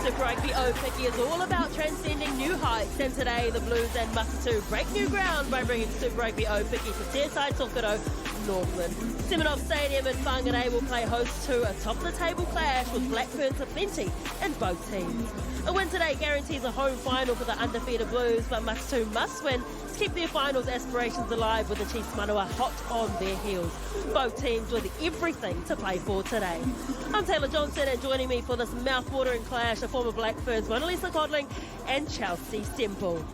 Super Rugby Aupiki is all about transcending new heights, and today the Blues and Matatu break new ground by bringing Super Rugby Aupiki to Tearside Tokoro, Northland. Semenov Stadium in Whangarei will play host to a top-of-the-table clash with Blackburn to plenty in both teams. A win today guarantees a home final for the undefeated Blues, but Matatu must win to keep their finals aspirations alive with the Chiefs Manawa hot on their heels. Both teams with everything to play for today. I'm Taylor Johnson, and joining me for this mouth-watering clash are former Blackburns Mona Lisa Codling and Chelsea Semple.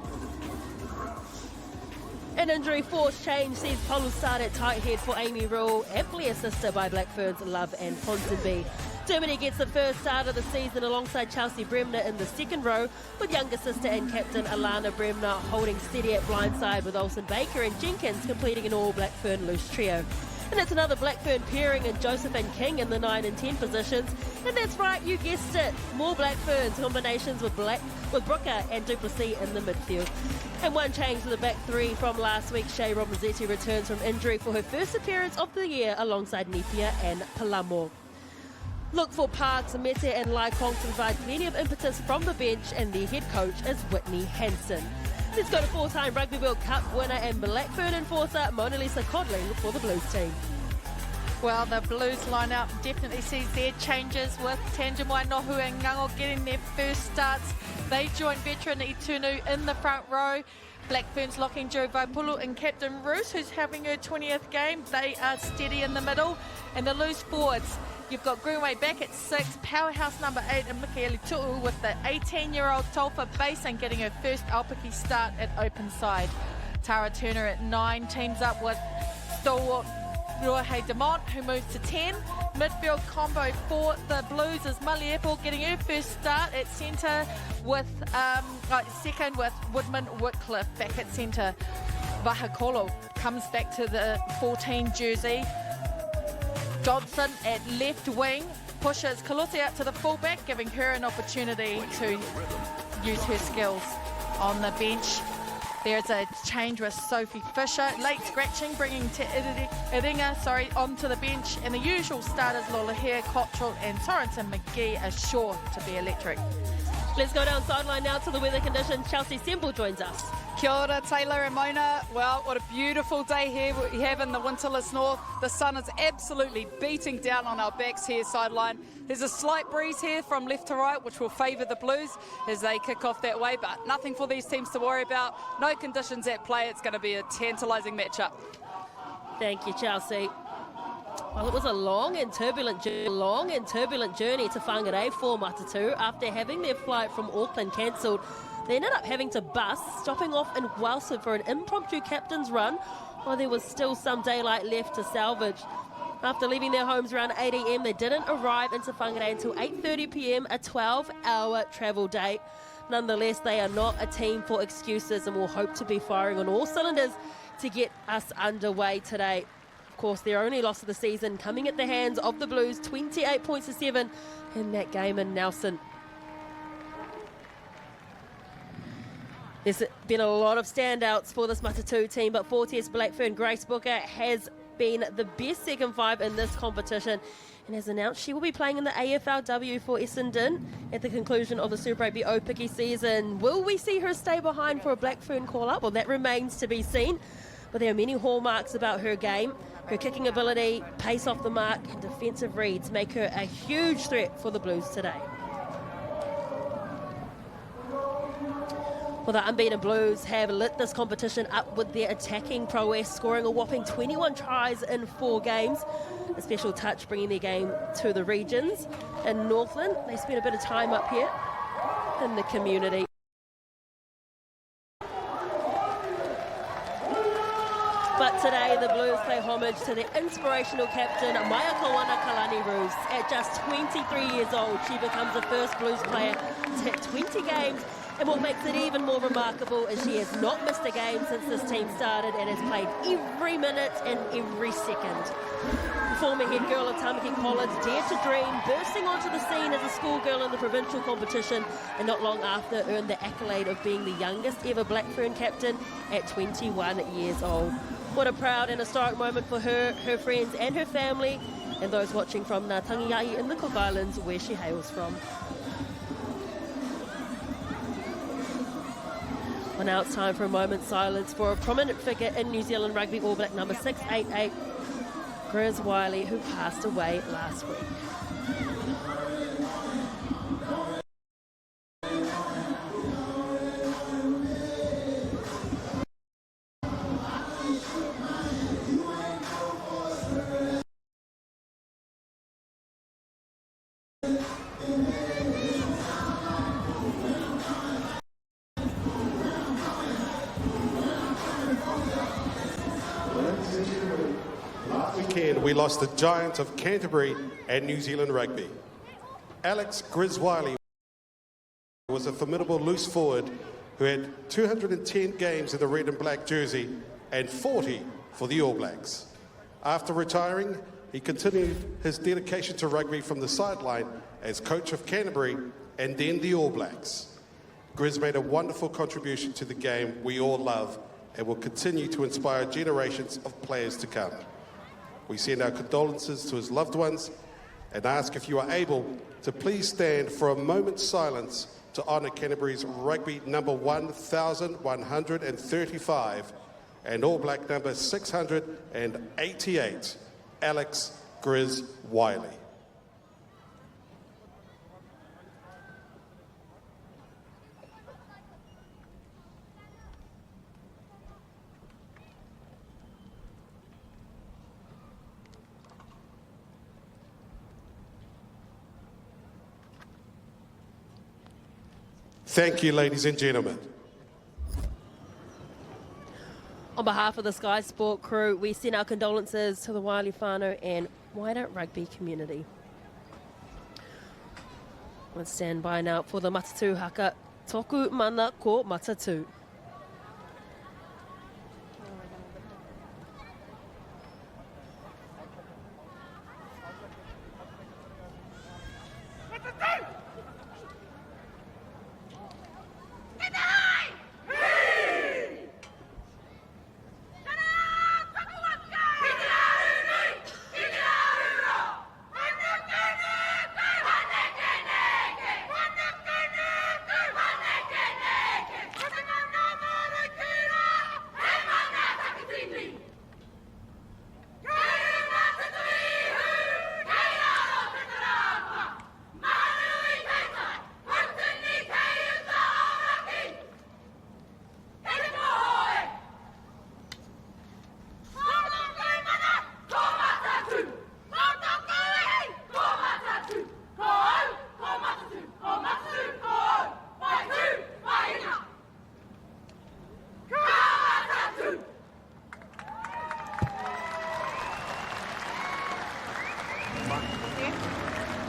An injury force change sees Polu start at tight head for Amy Rule, aptly assisted by Blackburns Love and Ponsonby. Germany gets the first start of the season alongside Chelsea Bremner in the second row, with younger sister and captain Alana Bremner holding steady at blindside, with Olsen Baker and Jenkins completing an all Blackburn loose trio. And it's another Blackburn pairing in Joseph and King in the 9 and 10 positions. And that's right, you guessed it, more Blackburns combinations with Brooker and Duplessis in the midfield. And one change to the back three from last week. Shea Romazetti returns from injury for her first appearance of the year alongside Nepia and Palamo. Look for Parks, Mete and Laikong to provide plenty of impetus from the bench, and their head coach is Whitney Hansen. Let's go to four-time Rugby World Cup winner and Blackburn enforcer Mona Lisa Codling for the Blues team. Well, the Blues line-up definitely sees their changes, with Tanjamai Nohu and Ngango getting their first starts. They join veteran Itunu in the front row. Blackburn's locking Joe Vaipulu and Captain Roos, who's having her 20th game. They are steady in the middle. And the loose forwards, you've got Greenway back at 6, powerhouse number 8 and Mikaeli Tu'u, with the 18-year-old Tolfa Basin getting her first Aupiki start at open side. Tara Turner at 9 teams up with stalwart Ruahei Demont, who moves to 10. Midfield combo for the Blues is Maliepo getting her first start at centre, with second with Woodman Whitcliffe back at centre. Vahakolo comes back to the 14 jersey. Johnson at left wing pushes Kalusi out to the fullback, giving her an opportunity to use her skills. On the bench, there's a change with Sophie Fisher, late scratching, bringing Iringa onto the bench, and the usual starters Lola Hare, Cottrell and Sorensen McGee are sure to be electric. Let's go down sideline now to the weather conditions. Chelsea Semple joins us. Kia ora, Taylor and Mona. Well, what a beautiful day here we have in the winterless north. The sun is absolutely beating down on our backs here sideline. There's a slight breeze here from left to right, which will favour the Blues as they kick off that way, but nothing for these teams to worry about. No conditions at play. It's going to be a tantalising matchup. Thank you, Chelsea. Well, it was a long and turbulent journey to Whangarei for Matatu. After having their flight from Auckland cancelled, they ended up having to bus, stopping off in Wellsford for an impromptu captain's run while there was still some daylight left to salvage. After leaving their homes around 8 a.m, they didn't arrive into Whangarei until 8:30 p.m, a 12-hour travel day. Nonetheless, they are not a team for excuses and will hope to be firing on all cylinders to get us underway today. Of course, their only loss of the season coming at the hands of the Blues, 28 points to 7 in that game in Nelson. There's been a lot of standouts for this Matatu team, but 4th Blackburn Grace Booker has been the best second five in this competition and has announced she will be playing in the AFLW for Essendon at the conclusion of the Super Rugby Aupiki season. Will we see her stay behind for a Blackburn call-up? Well, that remains to be seen, but there are many hallmarks about her game. Her kicking ability, pace off the mark and defensive reads make her a huge threat for the Blues today. Well, the unbeaten Blues have lit this competition up with their attacking prowess, scoring a whopping 21 tries in 4 games. A special touch bringing their game to the regions. In Northland, they spent a bit of time up here in the community. But today, the Blues pay homage to their inspirational captain, Maya Kawana Kalani Roos. At just 23 years old, she becomes the first Blues player to hit 20 games. And what makes it even more remarkable is she has not missed a game since this team started and has played every minute and every second. The former head girl of Tamaki College dared to dream, bursting onto the scene as a schoolgirl in the provincial competition, and not long after earned the accolade of being the youngest ever Blackburn captain at 21 years old. What a proud and historic moment for her, her friends and her family, and those watching from Ngā Tangiai in the Cook Islands, where she hails from. Well, now it's time for a moment's silence for a prominent figure in New Zealand rugby, All Black number 688, Grizz Wiley, who passed away last week. Last weekend, we lost the giant of Canterbury and New Zealand rugby. Alex Grizz Wiley was a formidable loose forward who had 210 games in the red and black jersey and 40 for the All Blacks. After retiring, he continued his dedication to rugby from the sideline as coach of Canterbury and then the All Blacks. Grizz made a wonderful contribution to the game we all love and will continue to inspire generations of players to come. We send our condolences to his loved ones and ask if you are able to please stand for a moment's silence to honour Canterbury's rugby number 1135 and All Black number 688, Alex Grizz Wiley. Thank you, ladies and gentlemen. On behalf of the Sky Sport crew, we send our condolences to the Wiley whānau and wider rugby community. Let's stand by now for the Matatu haka. Toku mana ko Matatu.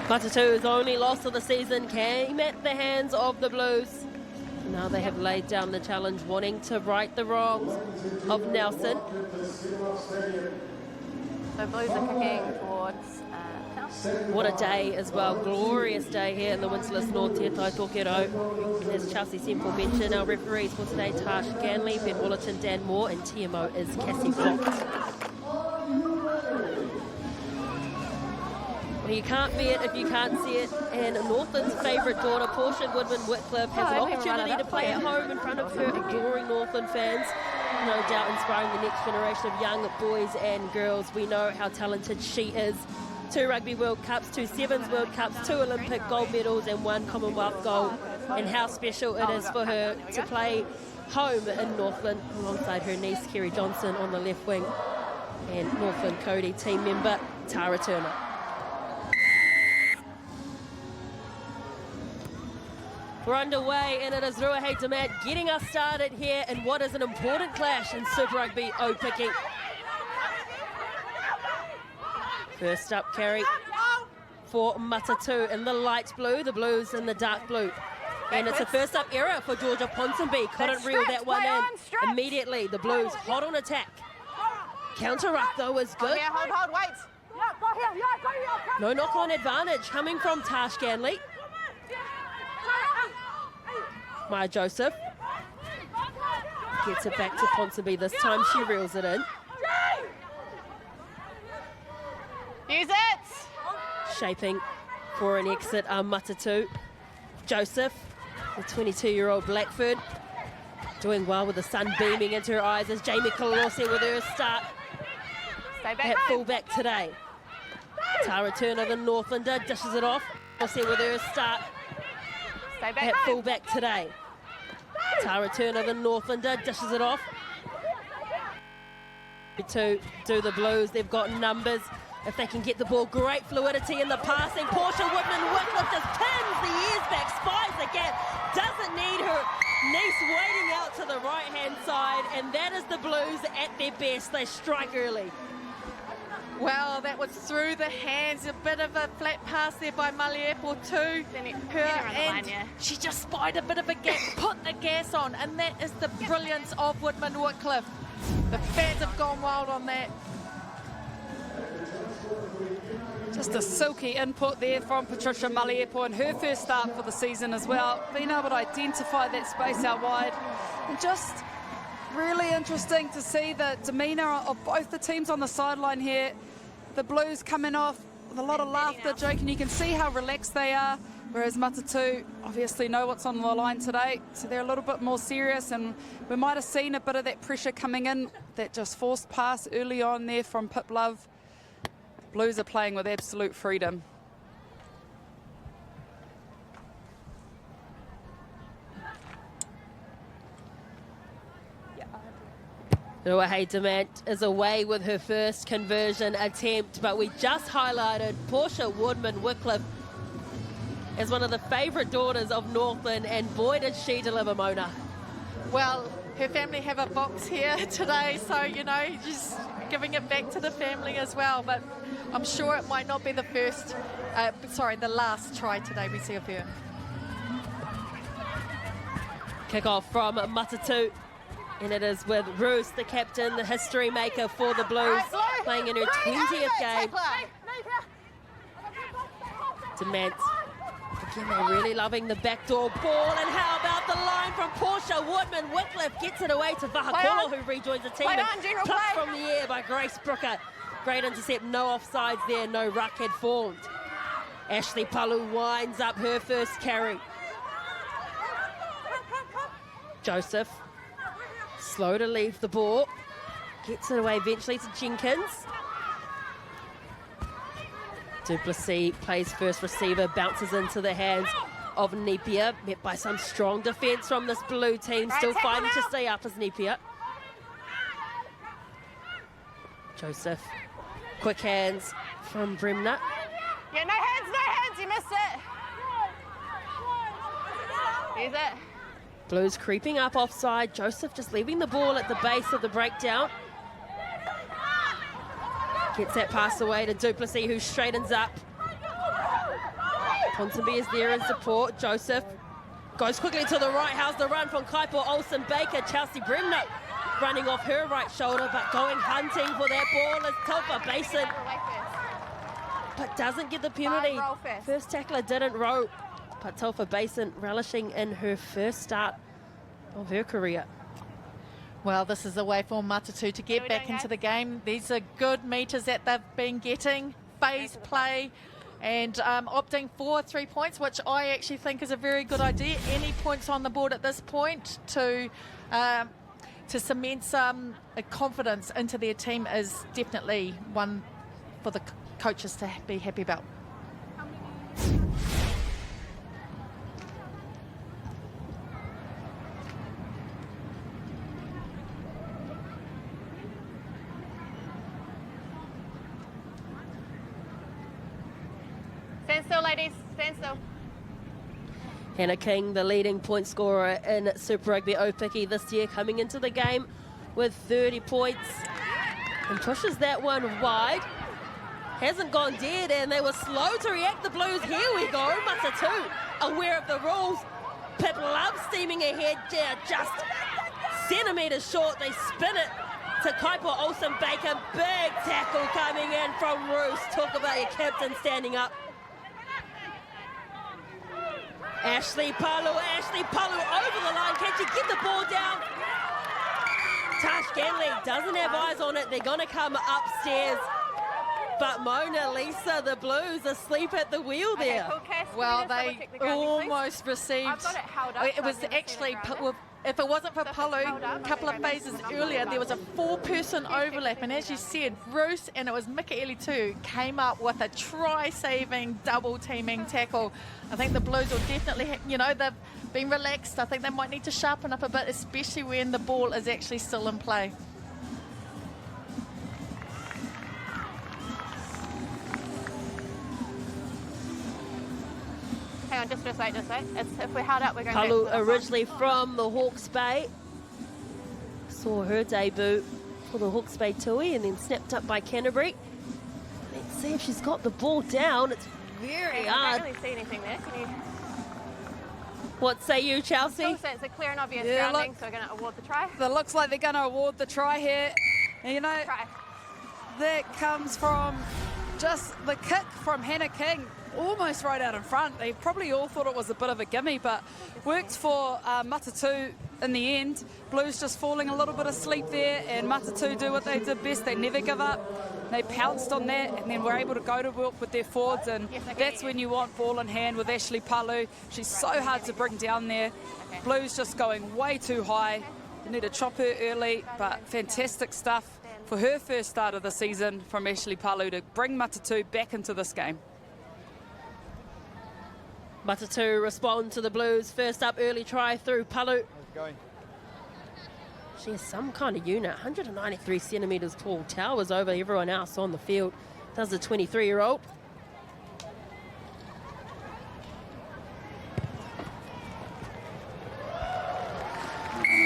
Matatu's only loss of the season came at the hands of the Blues. Now they have laid down the challenge, wanting to right the wrongs of Nelson. So Blues are kicking towards Nelson. What a day as well. Glorious day here in the Winterless North, Te Tai Tokero. As Chelsea Semple mentioned, our referees for today, Tash Ganley, Ben Wallerton, Dan Moore, and TMO is Cassie Fox. You can't be it if you can't see it. And Northland's favourite daughter, Portia Goodwin Whitcliffe, has an opportunity to play at home in front of her adoring Northland fans. No doubt inspiring the next generation of young boys and girls. We know how talented she is. 2 Rugby World Cups, 2 Sevens World Cups, 2 Olympic gold medals and 1 Commonwealth gold. And how special it is for her to play home in Northland alongside her niece, Kerry Johnson, on the left wing. And Northland Cody team member, Tara Turner. We're underway, and it is Ruahei Damat getting us started here in what is an important clash in Super Rugby Aupiki. First up, carry for Matatu in the light blue, the Blues in the dark blue. And it's a first up error for Georgia Ponsonby. Couldn't reel that one in. Immediately, the Blues hot on attack. Counter-ruck, though, is good. Hold, wait. No knock-on advantage coming from Tash Ganley. Maya Joseph gets it back to Ponsonby. This time she reels it in. Use it! Shaping for an exit, Matatu. Joseph, the 22-year-old Blackford, Doing well with the sun beaming into her eyes as Jamie Kalose with her start Stay back. at fullback today. Tara Turner, the Northlander, dishes it off. Kalose with her start Stay back. at fullback today. Tara Turner, the Northlander, dishes it off. To do the Blues, they've got numbers. If they can get the ball, great fluidity in the passing. Portia Woodman-Wycliffe just pins the ears back, spies the gap, doesn't need her niece waiting out to the right-hand side, and that is the Blues at their best. They strike early. Well, that was through the hands, a bit of a flat pass there by Maliepo to her, and she just spied a bit of a gap, put the gas on, and that is the brilliance of Woodman-Wycliffe. The fans have gone wild on that. Just a silky input there from Patricia Maliepo in her first start for the season as well. Being able to identify that space out wide. And just really interesting to see the demeanour of both the teams on the sideline here. The Blues coming off with a lot of laughter, joking. You can see how relaxed they are. Whereas Matatu obviously know what's on the line today, so they're a little bit more serious, and we might have seen a bit of that pressure coming in, that just forced pass early on there from Pip Love. Blues are playing with absolute freedom. Ruahei Demand is away with her first conversion attempt, but we just highlighted Portia Woodman-Wycliffe as one of the favourite daughters of Northland, and boy did she deliver, Mona. Well, her family have a box here today, so, you know, just giving it back to the family as well. But I'm sure it might not be the the last try today we see of her. Kick off from Matatu, and it is with Roos, the captain, the history maker for the Blues, playing in her 20th game. Demand. Again, they're really loving the backdoor ball, and how about the line from Portia Woodman-Wycliffe, gets it away to Vahakolo, who rejoins the team, and plucked from the air by Grace Brooker. Great intercept, no offsides there, no ruck had formed. Ashley Palu winds up her first carry. Joseph, slow to leave the ball, gets it away eventually to Jenkins. Duplessis plays first receiver, bounces into the hands of Napier, met by some strong defence from this Blue team, still fighting to stay up as Napier. Joseph, quick hands from Bremner. Yeah, no hands, you missed it. Here's it. Blues creeping up offside, Joseph just leaving the ball at the base of the breakdown. Gets that pass away to Duplessis, who straightens up. Ponsonby is there in support. Joseph goes quickly to the right. How's the run from Kaipo Olsen-Baker? Chelsea Bremner running off her right shoulder, but going hunting for that ball is Taufa Basin, but doesn't get the penalty. First tackler didn't row, but Taufa Basin relishing in her first start of her career. Well, this is a way for Matatu to get back into the game. These are good metres that they've been getting, phase play, and opting for 3 points, which I actually think is a very good idea. Any points on the board at this point to cement some confidence into their team is definitely one for the coaches to be happy about. Stand still, ladies. Stand still. Hannah King, the leading point scorer in Super Rugby Aupiki this year, coming into the game with 30 points and pushes that one wide. Hasn't gone dead, and they were slow to react, the Blues. Here we go, Matatu, aware of the rules. Pip Love steaming ahead, just centimetres short. They spin it to Kaipo Olsen-Baker. Big tackle coming in from Roos. Talk about your captain standing up. Ashley Palu over the line. Can she get the ball down? Tash Ganley doesn't have eyes on it. They're going to come upstairs. But Mona Lisa, the Blues, asleep at the wheel there. Okay, cool, Cass. Well, Can we they just double check the grounding, please? almost received. I've got it held up. It but was I've never seen actually, it grounded. if it wasn't for So if it's Palu, held up, a couple okay, of then phases it's not earlier, there was a grounded. 4-person overlap, and as you said, Bruce and it was Mikaeli too came up with a try-saving, double-teaming tackle. I think the Blues will definitely, you know, they've been relaxed. I think they might need to sharpen up a bit, especially when the ball is actually still in play. Hang on, just wait. If we're held up, we're going back Palu to the front. originally from the Hawke's Bay. Saw her debut for the Hawke's Bay Tui and then snapped up by Canterbury. Let's see if she's got the ball down. It's very I hard. can't really see anything there. Can you? What say you, Chelsea? Also, it's a clear and obvious Yeah, grounding, look. so we're going to award the try. It looks like they're going to award the try here. And, you know, Try. that comes from just the kick from Hannah King, almost right out in front. They probably all thought it was a bit of a gimme, but worked for Matatu in the end. Blues just falling a little bit asleep there, and Matatu do what they did best. They never give up. They pounced on that, and then were able to go to work with their forwards, and that's when you want ball in hand with Ashley Palu. She's so hard to bring down there. Blues just going way too high. You need to chop her early, but fantastic stuff for her first start of the season from Ashley Palu to bring Matatu back into this game. Matatu respond to the Blues. First up, early try through Palu. She is some kind of unit. 193 centimetres tall. Towers over everyone else on the field. Does the 23-year-old.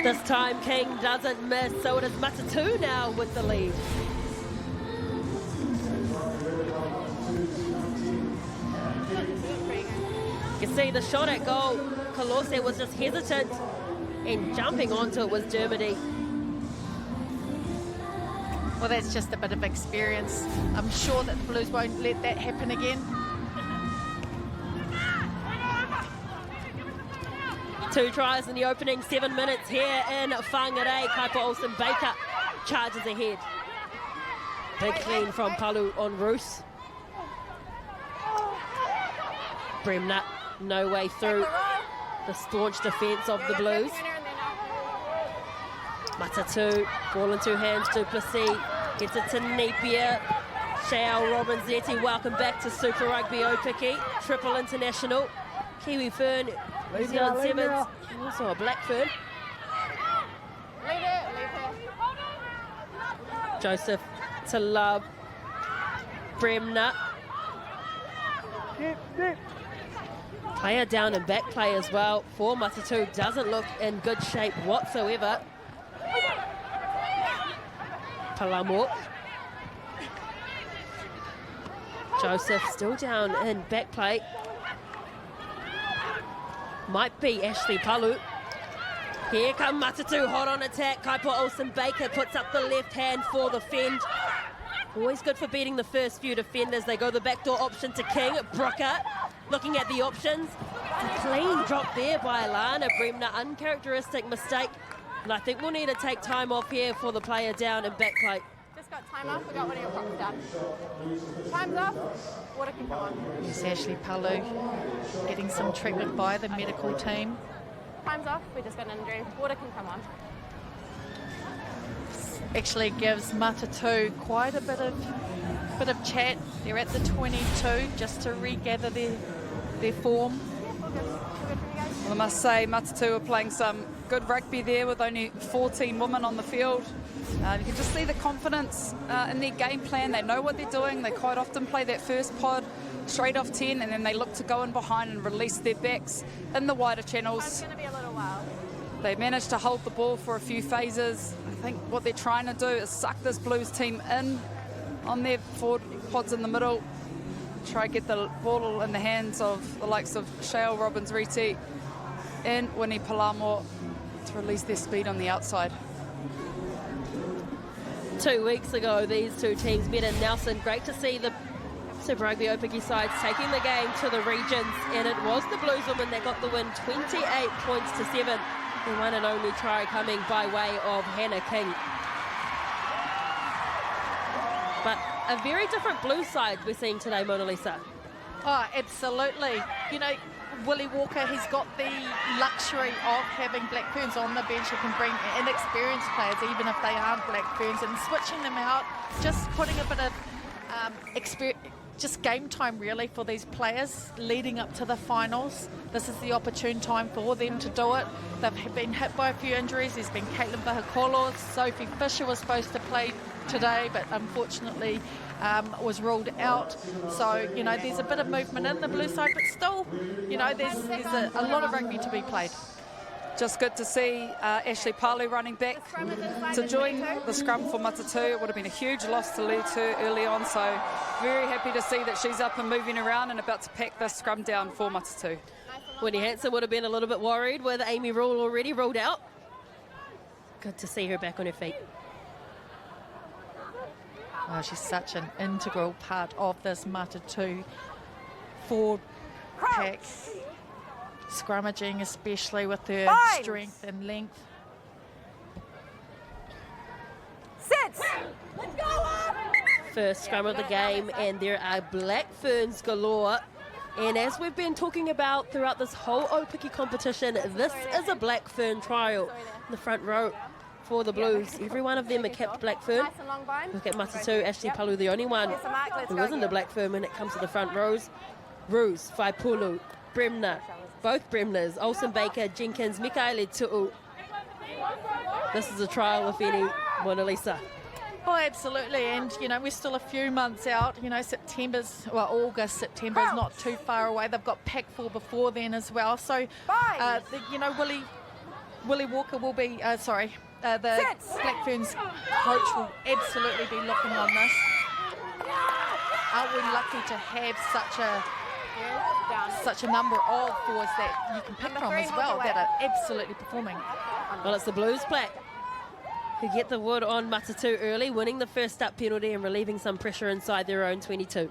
This time King doesn't miss, so it is Matatu now with the lead. You can see the shot at goal. Kalose was just hesitant, and jumping onto it was Dermody. Well, that's just a bit of experience. I'm sure that the Blues won't let that happen again. Two tries in the opening 7 minutes here in Whangarei. Kaipa Olsen-Baker charges ahead. Big clean from Palu on Roos. Bremner, no way through the staunch defence of the Blues. Matatu, ball in two hands, Duplessis, gets it to Napier. Shao Robinsetti, welcome back to Super Rugby Aupiki, triple international. Kiwi Fern, New Zealand Sevens, and also a Black Fern. Leave it. Joseph to Love, Bremner. Player down and back play as well for Matatu. Doesn't look in good shape whatsoever. Palamo. Joseph still down in back play. Might be Ashley Palu. Here come Matatu, hot on attack. Kaipa Olsen-Baker puts up the left hand for the fend. Always good for beating the first few defenders. They go the backdoor option to King. Brooker looking at the options. A clean drop there by Alana Bremner. Uncharacteristic mistake. And I think we'll need to take time off here for the player down and back play. Just got time off. We got one of your props done. Time's off. Water can come on. Yes, Ashley Palu getting some treatment by the medical team. Time's off. We just got an injury. Water can come on. Actually gives Matatu quite a bit of chat. They're at the 22 just to regather their form. Well, I must say Matatu are playing some good rugby there with only 14 women on the field. You can just see the confidence in their game plan. They know what they're doing. They quite often play that first pod straight off 10, and then they look to go in behind and release their backs in the wider channels. It's going to be a little while. They managed to hold the ball for a few phases. I think what they're trying to do is suck this Blues team in on their forward pods in the middle. Try to get the ball in the hands of the likes of Shale Robbins-Riti and Winnie Palamo to release their speed on the outside. 2 weeks ago, these two teams met in Nelson. Great to see the Super Rugby Aupiki sides taking the game to the regions, and it was the Blues women that got the win, 28 points to 7. The one and only try coming by way of Hannah King. But a very different Blues side we're seeing today, Mona Lisa. Oh, absolutely. You know, Willie Walker, he's got the luxury of having Black Ferns on the bench who can bring inexperienced players, even if they aren't Black Ferns, and switching them out, just putting a bit of just game time really for these players leading up to the finals. This is the opportune time for them to do it. They've been hit by a few injuries. There's been Caitlin Vahakolo, Sophie Fisher was supposed to play today, but unfortunately was ruled out. So, you know, there's a bit of movement in the Blue side, but still, you know, there's a lot of rugby to be played. Just good to see Ashley Palu running back to join the scrum for Matatu. It would have been a huge loss to lose her early on, so very happy to see that she's up and moving around and about to pack this scrum down for Matatu. Winnie Hansen would have been a little bit worried with Amy Rule already ruled out. Good to see her back on her feet. Oh, she's such an integral part of this Matatu forward pack. Scrummaging, especially with her strength and length. Sit! Let's go! First scrum of the game, and there are Black Ferns galore. And as we've been talking about throughout this whole Aupiki competition, this is a Black Fern trial in the front row for the Blues. Every one of them are kept Black Fern. Look at Matatu, Ashley Palu, the only one who isn't a Black Fern when it comes to the front rows. Roos, Faipulu, Bremner, both Bremners, Olsen Baker, Jenkins, Mikaele Tu'u. This is a trial, if any, Mona Lisa. Oh, absolutely, and you know, we're still a few months out. You know, August, September is not too far away. They've got Pack 4 before then as well. So, you know, Willie Walker will be, the Black Ferns coach will absolutely be looking on this. Aren't we lucky to have such a number of forwards that you can pick from as well that are absolutely performing? Well, it's the Blues Black who get the wood on Matatu early, winning the first up penalty and relieving some pressure inside their own 22.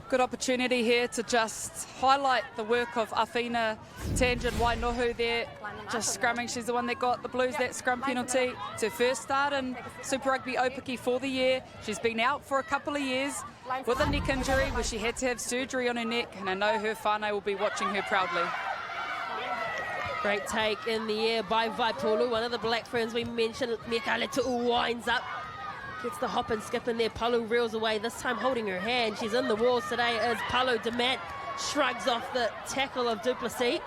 Good opportunity here to just highlight the work of Awhina Tangent Wainohu there, just scrumming. She's the one that got the Blues that scrum penalty. It's her first start in Super Rugby Aupiki for the year. She's been out for a couple of years with a neck injury where she had to have surgery on her neck, and I know her whānau will be watching her proudly. Great take in the air by Vaipulu, one of the Black Ferns we mentioned. Mikaele Tu'u winds up, gets the hop and skip in there. Palu reels away, this time holding her hand. She's in the walls today as Palu Demant shrugs off the tackle of Duplessis.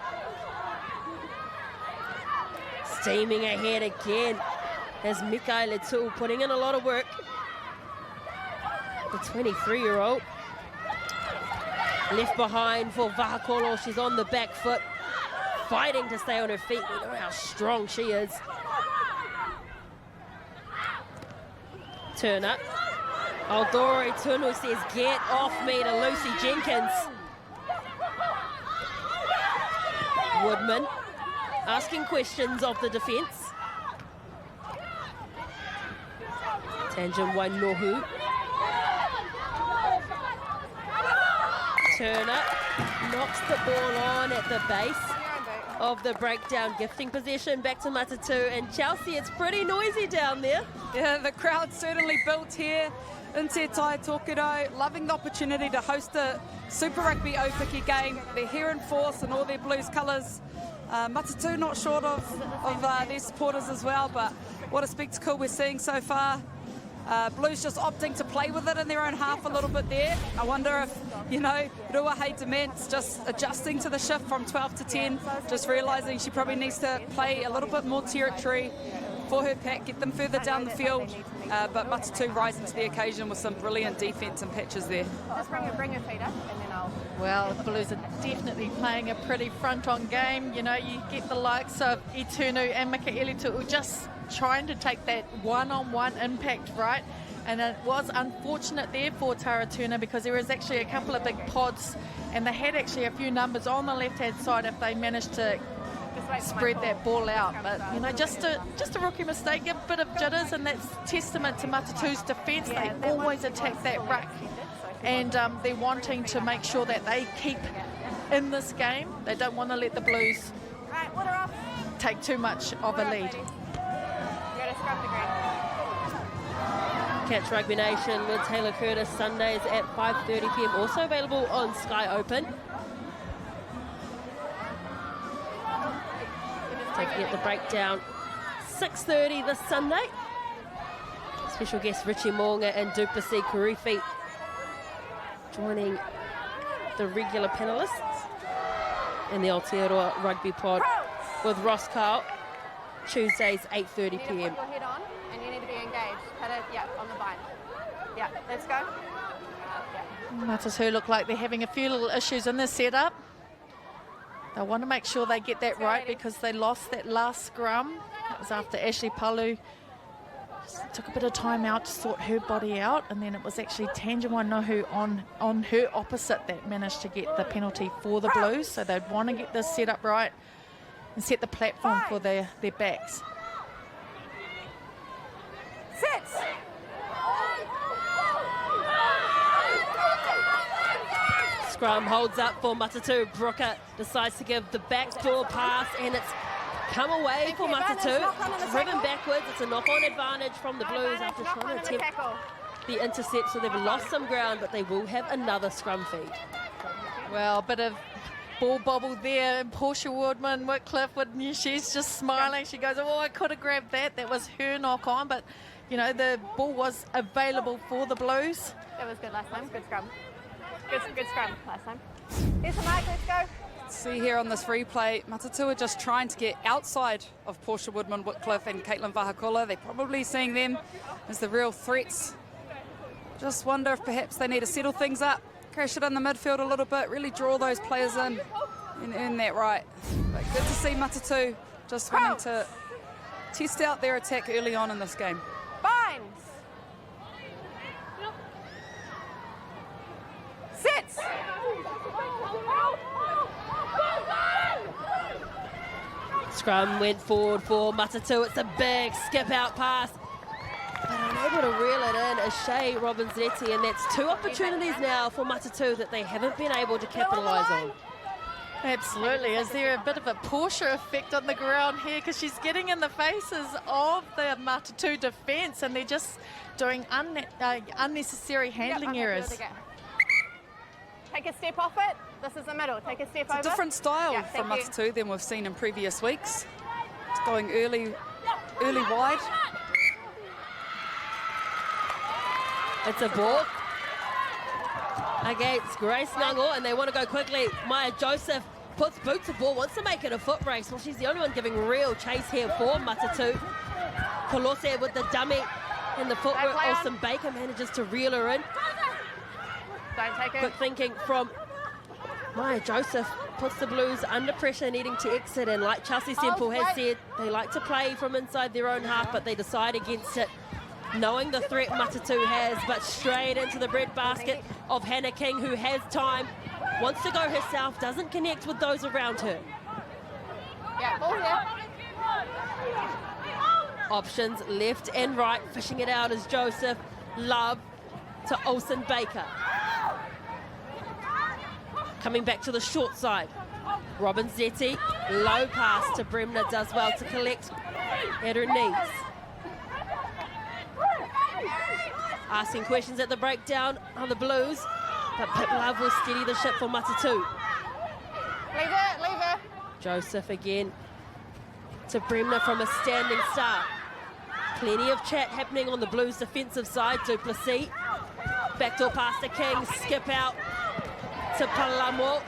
Steaming ahead again as Mikaele Tu'u putting in a lot of work. The 23-year-old. Left behind for Vahakolo, she's on the back foot, fighting to stay on her feet. We know how strong she is. Turner. Aldori Tunu says, get off me to Lucy Jenkins. Woodman asking questions of the defence. Tangent Wainohu. Turner knocks the ball on at the base of the breakdown, gifting possession back to Matatu. And Chelsea, it's pretty noisy down there. Yeah, the crowd certainly built here in Te Tai Tokerau, loving the opportunity to host a Super Rugby Aupiki game. They're here in force in all their Blues colours. Matatu not short of their supporters as well, but what a spectacle we're seeing so far. Blues just opting to play with it in their own half a little bit there. I wonder if, you know, Ruahei Demant's just adjusting to the shift from 12 to 10, just realising she probably needs to play a little bit more territory for her pack, get them further down the field. But Matatu rising to the occasion with some brilliant defence and patches there. Just bring your feet up and then I'll... Well, the Blues are definitely playing a pretty front-on game. You know, you get the likes of Itunu and Mikaele Tu'u just trying to take that one-on-one impact, right? And it was unfortunate there for Tara Turner because there was actually a couple of big pods and they had actually a few numbers on the left-hand side if they managed to spread that ball out. But, you know, just a rookie mistake, a bit of jitters, and that's testament to Matatu's defence. They always attack that ruck, and they're wanting to make sure that they keep in this game. They don't want to let the Blues take too much of a lead. You gotta scrub the green. Catch Rugby Nation with Taylor Curtis Sundays at 5:30 p.m. Also available on Sky Open. Taking it the breakdown 6:30 this Sunday. Special guests Richie Mo'unga and Duplessis Karifi joining the regular panellists in the Aotearoa Rugby Pod with Ross Kyle. Tuesdays 8:30 p.m. Put your head on and you need to be engaged. Put it, yeah, on the bind. Yeah, let's go. Yeah. Matatu look like they're having a few little issues in this setup. They want to make sure they get that right because they lost that last scrum. That was after Ashley Palu took a bit of time out to sort her body out, and then it was actually Tanjawai Nohu on her opposite that managed to get the penalty for the Blues. So they'd want to get this set up right and set the platform for their backs. Sit! Scrum holds up for Matatu. Brooker decides to give the backdoor pass, and it's come away for Matatu. It's driven backwards. It's a knock-on advantage from the Blues after trying to attempt the intercept. So they've lost some ground, but they will have another scrum feed. Well, a bit of ball bobble there, and Portia Whitcliffe, she's just smiling. She goes, oh, I could have grabbed that. That was her knock-on, but, you know, the ball was available for the Blues. That was good last time. Good scrum. Good scrum last time. Here's the mic. Let's go. See here on this replay, Matatu are just trying to get outside of Portia Whitcliffe and Caitlin Vahakola. They're probably seeing them as the real threats. Just wonder if perhaps they need to settle things up, crash it in the midfield a little bit, really draw those players in and earn that right. But good to see Matatu just wanting to test out their attack early on in this game. Binds. Sits. Scrum went forward for Matatu. It's a big skip-out pass, but unable to reel it in is Shea Robbins-Netti, and that's two opportunities now for Matatu that they haven't been able to capitalise on. Absolutely. Is there a bit of a Portia effect on the ground here? Because she's getting in the faces of the Matatu defence, and they're just doing unnecessary handling errors. Take a step off it. This is the middle. Take a step over. It's a different style from Matatu than we've seen in previous weeks. It's going early wide. It's a ball against Grace Ngango, and they want to go quickly. Maya Joseph puts boot to ball, wants to make it a foot race. Well, she's the only one giving real chase here for Matatu. Kolose with the dummy in the footwork. Olsen Baker manages to reel her in. Don't take it. Quick thinking from Maya Joseph puts the Blues under pressure, needing to exit, and like Chelsea Semple has said, they like to play from inside their own half, but they decide against it, knowing the threat Matatu has, but straight into the breadbasket of Hannah King, who has time, wants to go herself, doesn't connect with those around her. Yeah, ball here. Options left and right, fishing it out as Joseph. Love to Olsen Baker. Coming back to the short side. Robbins-Netti, low pass to Bremner, does well to collect at her knees. Asking questions at the breakdown on the Blues, but Pip Love will steady the ship for Matatu. Leave her. Joseph again to Bremner from a standing start. Plenty of chat happening on the Blues' defensive side. Duplessis, backdoor pass to King, skip out to Palamo.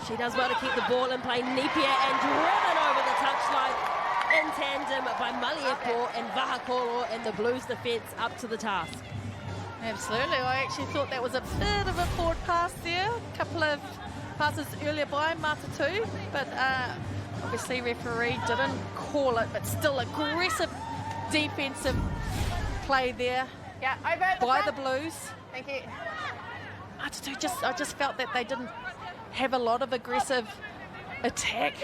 She does well to keep the ball in play. Napier and driven over the touchline in tandem by Maliepo and Vahakoro, and the Blues defence up to the task. Absolutely. I actually thought that was a bit of a forward pass there. A couple of passes earlier by Matatu, but obviously referee didn't call it, but still aggressive defensive play there by the Blues. Thank you. Matatu I just felt that they didn't have a lot of aggressive attack.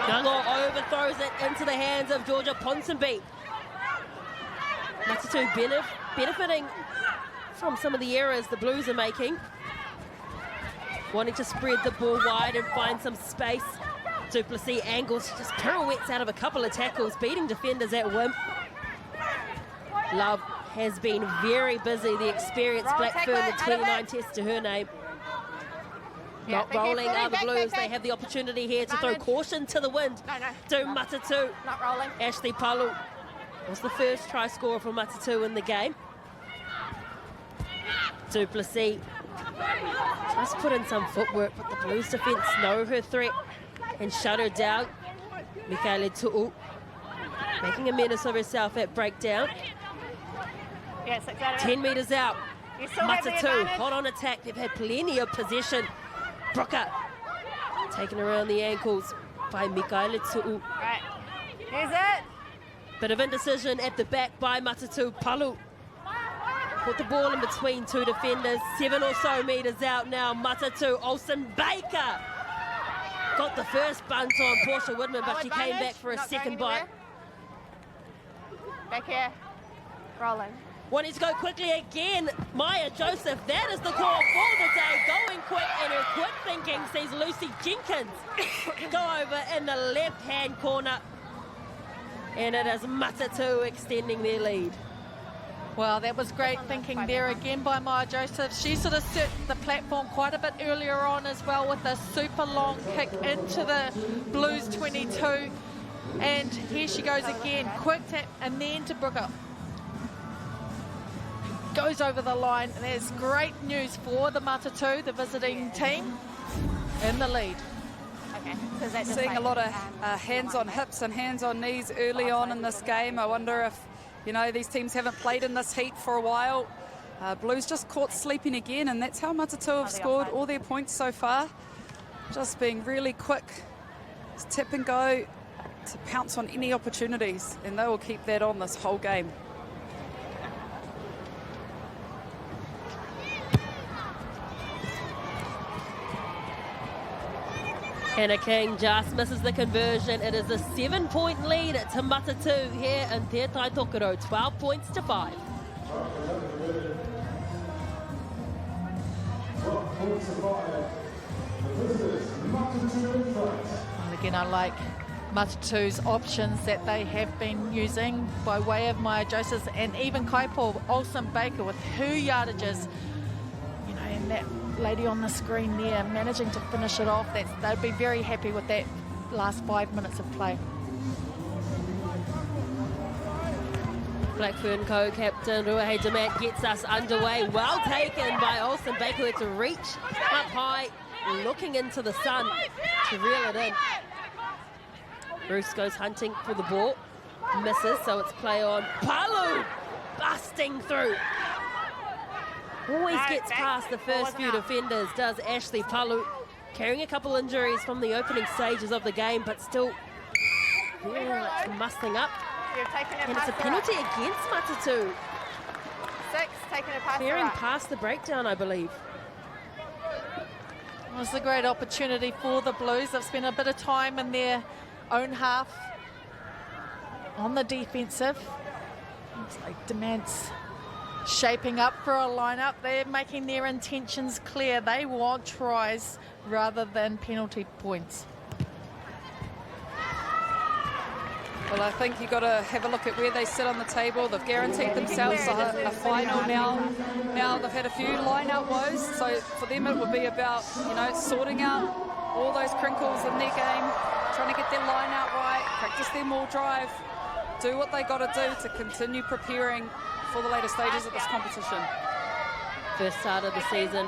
Ngango overthrows it into the hands of Georgia Ponsonby. Matatu benefiting from some of the errors the Blues are making. Wanting to spread the ball wide and find some space Duplessis angles, just pirouettes out of a couple of tackles, beating defenders at whim. Love has been very busy, the experienced Blackfern, the 29 tests to her name. Not rolling are the Blues. They have the opportunity here to throw caution to the wind. To Matatu. Not rolling. Ashley Palu was the first try scorer for Matatu in the game. Duplessis tries to put in some footwork, but the Blues defence know her threat and shut her down. Mikaele Tu'u making a menace of herself at breakdown. 10 metres out. Matatu hot on attack. They've had plenty of possession. Brooker taken around the ankles by Mikaele Tu'u. Right. Here's it. Bit of indecision at the back by Matatu. Palu put the ball in between two defenders. 7 or so metres out now. Matatu. Olsen Baker got the first bunt on Portia Woodman, but she came back for a second bite. Back here. Rolling. Wanting to go quickly again. Maya Joseph, that is the call for the day. Going quick, and her quick thinking sees Lucy Jenkins go over in the left-hand corner. And it is Matatu extending their lead. Well, that was great thinking there again by Maya Joseph. She sort of set the platform quite a bit earlier on as well with a super long kick into the Blues 22. And here she goes again. Quick tap and then to Brooker. Goes over the line, and there's great news for the Matatu, the visiting team, in the lead. Okay. Seeing a lot of hands on hips and hands on knees early on in this game. I wonder if, you know, these teams haven't played in this heat for a while. Blues just caught sleeping again, and that's how Matatu have scored all their points so far. Just being really quick. Just tip and go to pounce on any opportunities, and they will keep that on this whole game. Hannah King just misses the conversion. It is a 7-point lead to Matatu here in Te Tai Tokoro, 12 points to 5. And again, I like Matatu's options that they have been using by way of Maya Joseph and even Kaipo Olsen Baker with her yardages. You know, and that lady on the screen there managing to finish it off. They'd be very happy with that last 5 minutes of play. Blackfern co-captain Ruahei Demat gets us underway. Well taken by Olsen Baker, who had to reach up high, looking into the sun to reel it in. Bruce goes hunting for the ball, misses, so it's play on. Palu busting through. Always gets past the first few defenders, does Ashley Palu, carrying a couple injuries from the opening stages of the game, but still very much muscling up. And it's a penalty against Matatu. 6, taking it past Clearing past the breakdown, I believe. It was a great opportunity for the Blues. They've spent a bit of time in their own half on the defensive. Looks like Demant's shaping up for a lineup. They're making their intentions clear. They want tries rather than penalty points. Well, I think you've got to have a look at where they sit on the table. They've guaranteed themselves a final now. Now they've had a few line-out woes, so for them it would be about, you know, sorting out all those crinkles in their game, trying to get their line-out right, practice their maul drive, do what they got to do to continue preparing for the later stages of this competition. First start of the season.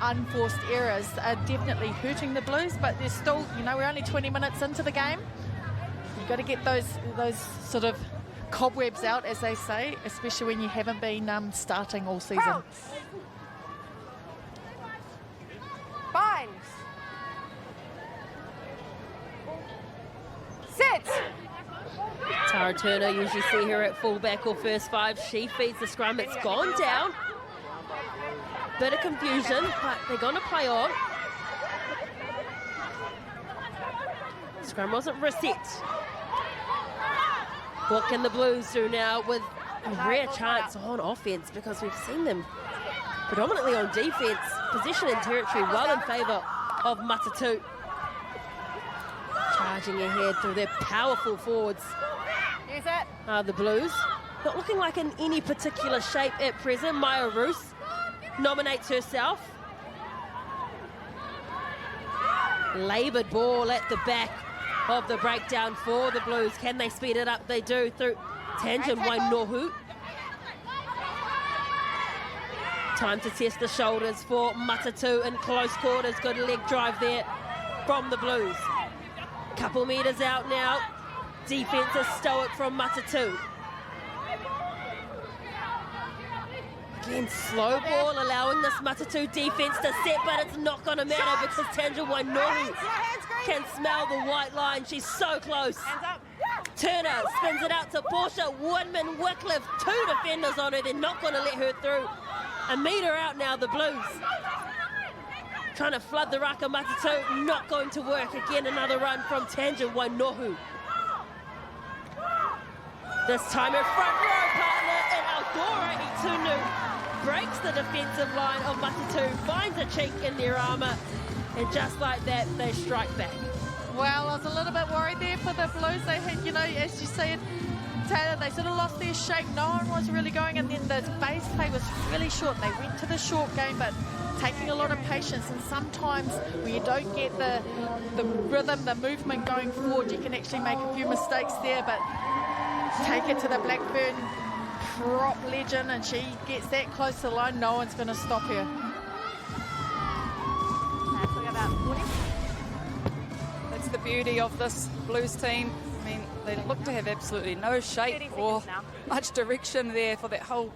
Unforced errors are definitely hurting the Blues, but there's still, you know, we're only 20 minutes into the game. You've got to get those sort of cobwebs out, as they say, especially when you haven't been starting all season. Bind. Sit. Tara Turner, usually see her at fullback or first 5. She feeds the scrum. It's gone down. Bit of confusion, but they're going to play on. Scrum wasn't reset. What can the Blues do now with a rare chance on offense, because we've seen them predominantly on defense, position and territory well in favour of Matatu. Charging ahead through their powerful forwards Use it. are the Blues. Not looking like in any particular shape at present. Maya Roos nominates herself. Laboured ball at the back of the breakdown for the Blues. Can they speed it up? They do through Tangent Wainohu. Time to test the shoulders for Matatu in close quarters. Good leg drive there from the Blues. Couple metres out now. Defence is stoic from Matatu. Again, slow ball, allowing this Matatu defence to set, but it's not going to matter because Tangent Wainohu can smell the white line. She's so close. Turner spins it out to Portia. Woodman, Wycliffe, 2 defenders on her. They're not going to let her through. A metre out now, the Blues. Trying to flood the ruck of Matatu. Not going to work. Again, another run from Tangent Wainohu. This time her front row partner in Aldora Itunu breaks the defensive line of Matatu, finds a chink in their armour, and just like that, they strike back. Well, I was a little bit worried there for the Blues. They had, you know, as you said, Taylor, they sort of lost their shape. No one was really going, and then the base play was really short. They went to the short game, but taking a lot of patience, and sometimes when you don't get the rhythm, the movement going forward, you can actually make a few mistakes there, but take it to the Blackburn prop legend, and she gets that close to the line. No one's going to stop her. That's the beauty of this Blues team. I mean, they look to have absolutely no shape or much direction there for that whole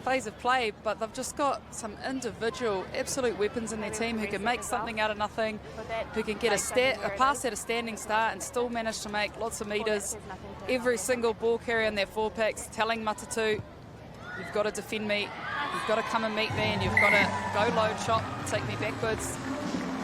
phase of play, but they've just got some individual absolute weapons in their team who can make something out of nothing, who can get a pass at a standing start and still manage to make lots of metres. Every single ball carrier in their 4-packs telling Matatu, you've got to defend me, you've got to come and meet me, and you've got to go low chop, take me backwards,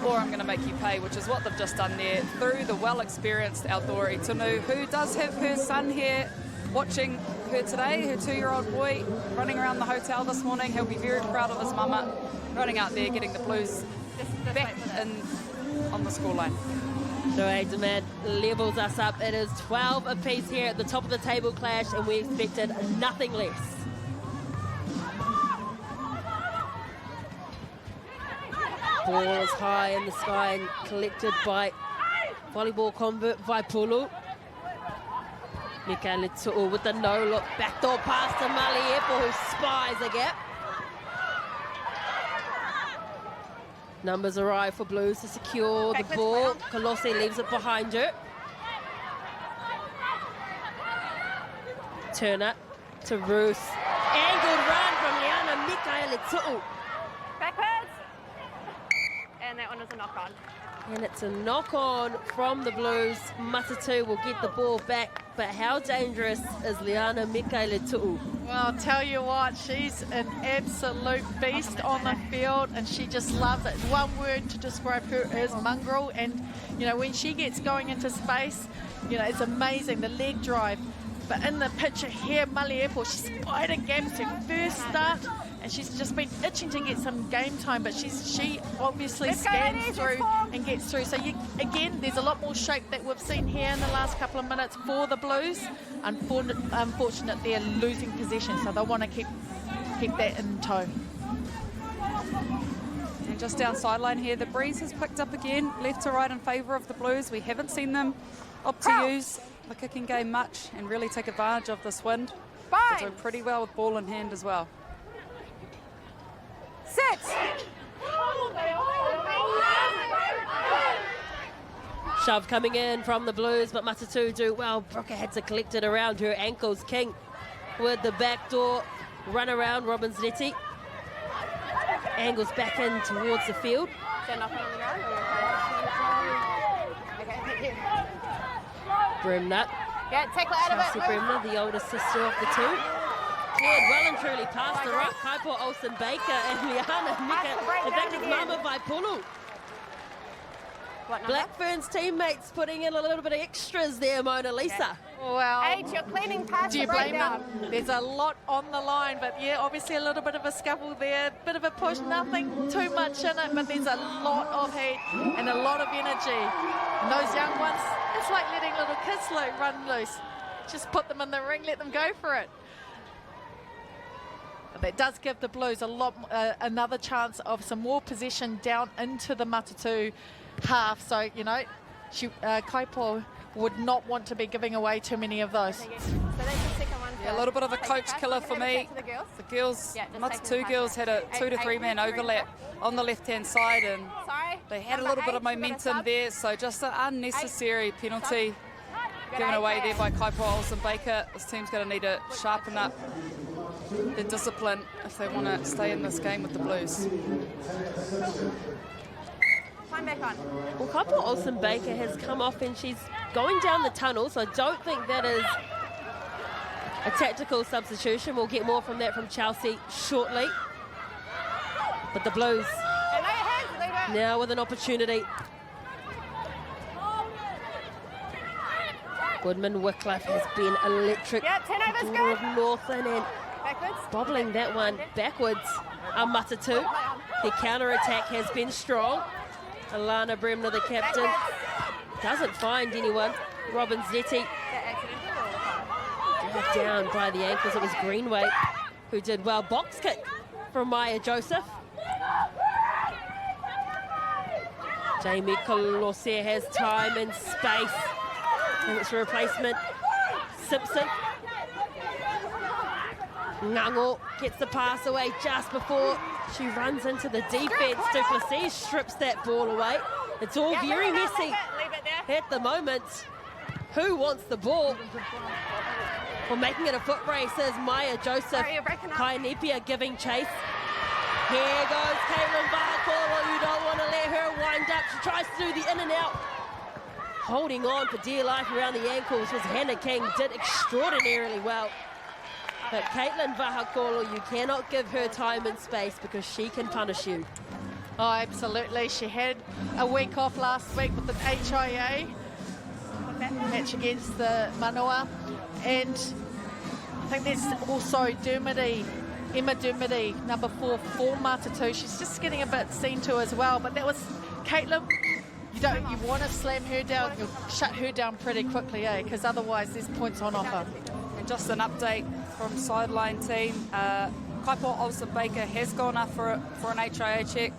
or I'm going to make you pay, which is what they've just done there through the well-experienced Aldora Itunu, who does have her son here watching her today, her 2-year-old boy running around the hotel this morning. He'll be very proud of his mama running out there, getting the Blues back in on the scoreline. So Demand levels us up. It is 12 apiece here at the top of the table clash, and we expected nothing less. Ball is high in the sky and collected by volleyball convert Vaipulu. Mikaele Tu'u with the no-look backdoor pass to Maliepo, who spies a gap. Numbers arrive for Blues to secure the ball. Kolose leaves it behind her. Turner to Roos. Angled run from Liana Mikaele Tu'u. Backwards. And that one was a knock-on. And it's a knock-on from the Blues. Matatu will get the ball back, but how dangerous is Liana Mikaele Tu'u? Well, I'll tell you what, she's an absolute beast on the field, and she just loves it. One word to describe her is mongrel, and, you know, when she gets going into space, you know, it's amazing, the leg drive. But in the picture here, Maliepo, she's spider gaps her first start, and she's just been itching to get some game time, but she obviously scans through and gets through. So again, there's a lot more shape that we've seen here in the last couple of minutes for the Blues. Unfortunate they're losing possession, so they want to keep that in tow. And just down sideline here, the breeze has picked up again, left to right in favour of the Blues. We haven't seen them opt to use the kicking game much and really take advantage of this wind. They're doing pretty well with ball in hand as well. Sit! Shove coming in from the Blues, but Matatu do well. Brooker had to collect it around her ankles. King with the backdoor run around. Robbins Letty angles back in towards the field. Is there nothing on the ground? Okay, thank you. Bremner. Yeah, tackle out of it. Chelsea Bremner, the older sister of the two. Cleared well and truly past the ruck. Kaipo Olsen Baker and Liana Mika. In fact, it's Mama Vaipulu. Blackburn's teammates putting in a little bit of extras there, Mona Lisa. Okay. Well, H, you're cleaning past do you the blame breakdown. them? There's a lot on the line, but yeah, obviously a little bit of a scuffle there, bit of a push, nothing too much in it, but there's a lot of heat and a lot of energy. And those young ones, It's like letting little kids run loose. Just put them in the ring, let them go for it. But that does give the Blues a lot, another chance of some more possession down into the Matatu half. So, you know, Kaipo would not want to be giving away too many of those. So that's the second one. Yeah, a little bit of a coach killer for me. The girls, Matatu girls had a 2 to 3 man overlap on the left-hand side, and they had a little bit of momentum there, so just an unnecessary penalty given away there by Kaipo Olsen-Baker. This team's going to need to sharpen up their discipline if they want to stay in this game with the Blues. Back on. Well, Kaipo Olsen-Baker has come off and she's going down the tunnel, so I don't think that is a tactical substitution. We'll get more from that from Chelsea shortly. But the Blues now with an opportunity. Goodman Wycliffe has been electric. Yeah, turnovers good. Northern and Backwards. bobbling that one backwards. Matatu. The counter-attack has been strong. Alana Bremner, the captain, doesn't find anyone. Robin Zetti dragged down by the ankles. It was Greenway who did well. Box kick from Maya Joseph. Jamie Colossia has time and space. And it's a replacement. Simpson. Ngango gets the pass away just before she runs into the defense. Du Plessis strips that ball away. It's all very messy Leave it there. at the moment. Who wants the ball? Well, making it a foot race is Maya Joseph. Sorry, you're breaking up. Kainepia giving chase. Here goes Caitlin Vahakolo. You don't want to let her wind up. She tries to do the in and out. Holding on for dear life around the ankles was Hannah King. Did extraordinarily well. But Caitlin Vahakolo, you cannot give her time and space because she can punish you. Oh, absolutely. She had a week off last week with the HIA match against the Manoa. And I think there's also Emma Dermody, number 4 for Matatu. She's just getting a bit seen to as well. But that was Caitlin. You want to slam her down, you'll shut her down pretty quickly, because otherwise there's points on offer. And just an update from sideline team. Kaipo Olsen-Baker has gone up for an HIA check.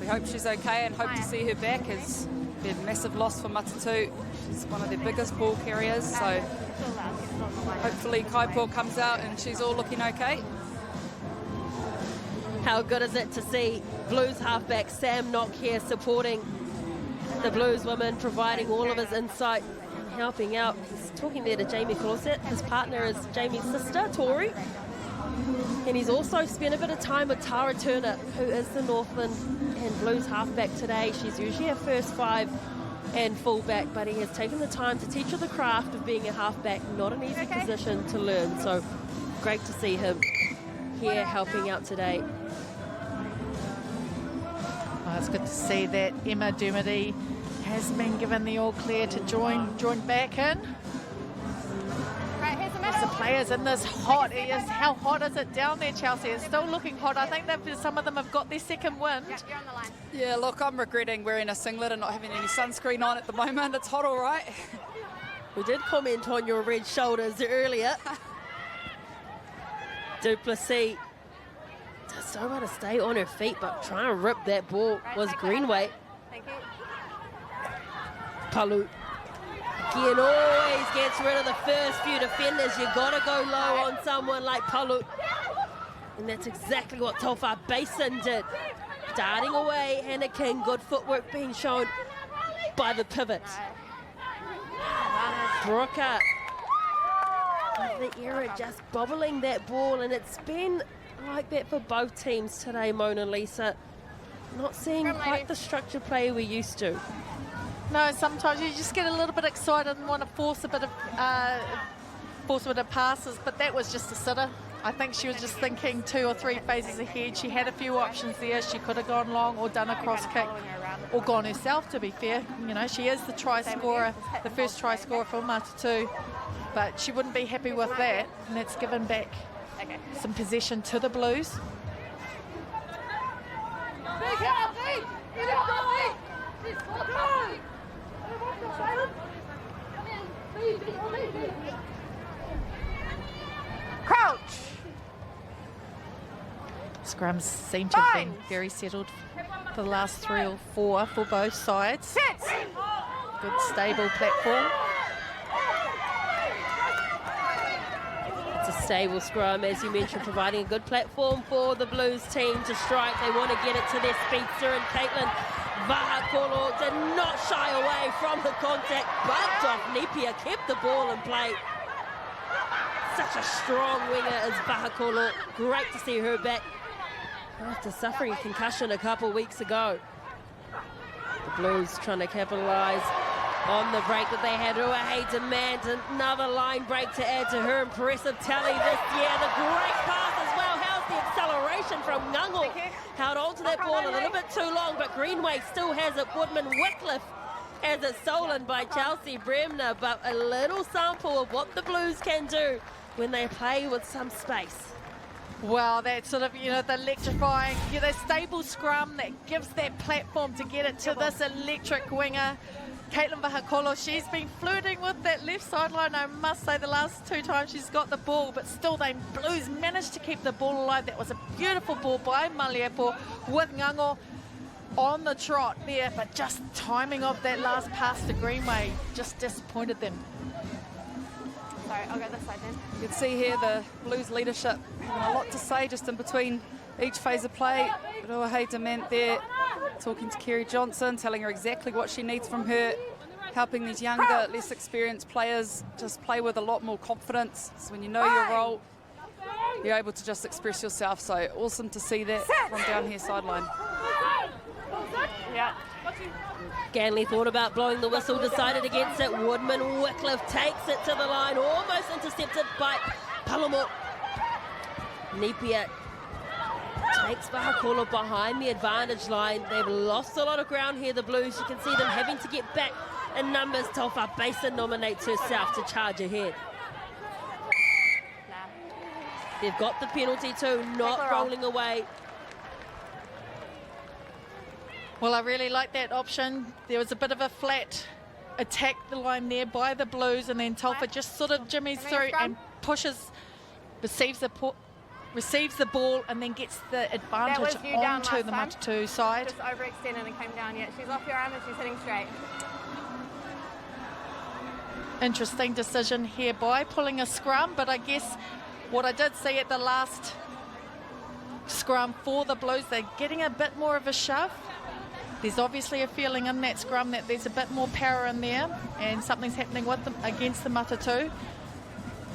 We hope she's okay and hope to see her back. It's been a massive loss for Matatu. She's one of their biggest ball carriers, so hopefully Kaipo comes out and she's all looking okay. How good is it to see Blues halfback Sam Knock here supporting the Blues women, providing all of his insight and helping out. He's talking there to Jamie Closet. His partner is Jamie's sister, Tori. And he's also spent a bit of time with Tara Turner, who is the Northland and Blues halfback today. She's usually a first 5 and fullback, but he has taken the time to teach her the craft of being a halfback. Not an easy position to learn, so great to see him here helping out today. Oh, it's good to see that Emma Dermody has been given the all clear to join back in. Right, here's the There's the middle. players in this hot. How hot is it down there, Chelsea? It's still looking hot. I think that some of them have got their second wind. Yeah, you're on the line. Yeah, look, I'm regretting wearing a singlet and not having any sunscreen on at the moment. It's hot, all right. We did comment on your red shoulders earlier. Du Plessis does so well to stay on her feet, but trying to rip that ball was Greenway. Thank you. Palu again always gets rid of the first few defenders. You gotta go low on someone like Palu, and that's exactly what Taufa Basin did. Darting away, Hannah King, good footwork being shown by the pivot. Brooker with the error, just bobbling that ball, and it's been like that for both teams today, Mona Lisa. Not seeing quite the structured play we used to. No, sometimes you just get a little bit excited and want to force a bit of passes, but that was just a sitter. I think she was just thinking 2 or 3 phases ahead. She had a few options there. She could have gone long or done a cross kick or gone herself, to be fair. You know, she is the try scorer, the first try scorer for Matatu, but she wouldn't be happy with that, and that's given back some possession to the Blues. Crouch. Scrums seem to have been very settled for the last 3 or 4 for both sides. Sit. Good stable platform. It's a stable scrum, as you mentioned, providing a good platform for the Blues team to strike. They want to get it to their speedster, and Caitlin Vahakolo did not shy away from the contact. Bumped off Nepia, kept the ball in play. Such a strong winger as Vahakolo. Great to see her back after suffering a concussion a couple weeks ago. The Blues trying to capitalise on the break that they had. Ruahei demand another line break to add to her impressive tally this year. The great pass as well. How's the acceleration from Ngango? Held on to that ball a little bit too long, but Greenway still has it. Woodman Wycliffe has it stolen by Chelsea Bremner, but a little sample of what the Blues can do when they play with some space. Well, that sort of, the electrifying, the stable scrum that gives that platform to get it to this electric winger. Caitlin Vahakolo, she's been flirting with that left sideline, I must say, the last 2 times she's got the ball, but still the Blues managed to keep the ball alive. That was a beautiful ball by Maliepo with Ngango on the trot there, but just timing of that last pass to Greenway just disappointed them. Sorry, I'll go this side then. You can see here the Blues leadership having a lot to say just in between each phase of play. Ruahei Dement there talking to Kerry Johnson, telling her exactly what she needs from her, helping these younger, less experienced players just play with a lot more confidence. So when you know your role, you're able to just express yourself. So awesome to see that from down here sideline. Yeah. Ganley thought about blowing the whistle, decided against it. Woodman Wycliffe takes it to the line, almost intercepted by Palamo. Nepia takes Vahakolo behind the advantage line. They've lost a lot of ground here, the Blues. You can see them having to get back in numbers. Taufa Basin nominates herself to charge ahead. They've got the penalty too, not rolling away. Well, I really like that option. There was a bit of a flat attack the line there by the Blues, and then Taufa just sort of jimmies through and pushes, receives the ball, and then gets the advantage onto the Matatu side. Just overextended and came down. Yeah, she's off your arm and she's hitting straight. Interesting decision here by pulling a scrum, but I guess what I did see at the last scrum for the Blues, they're getting a bit more of a shove. There's obviously a feeling in that scrum that there's a bit more power in there, and something's happening with them against the Matatu,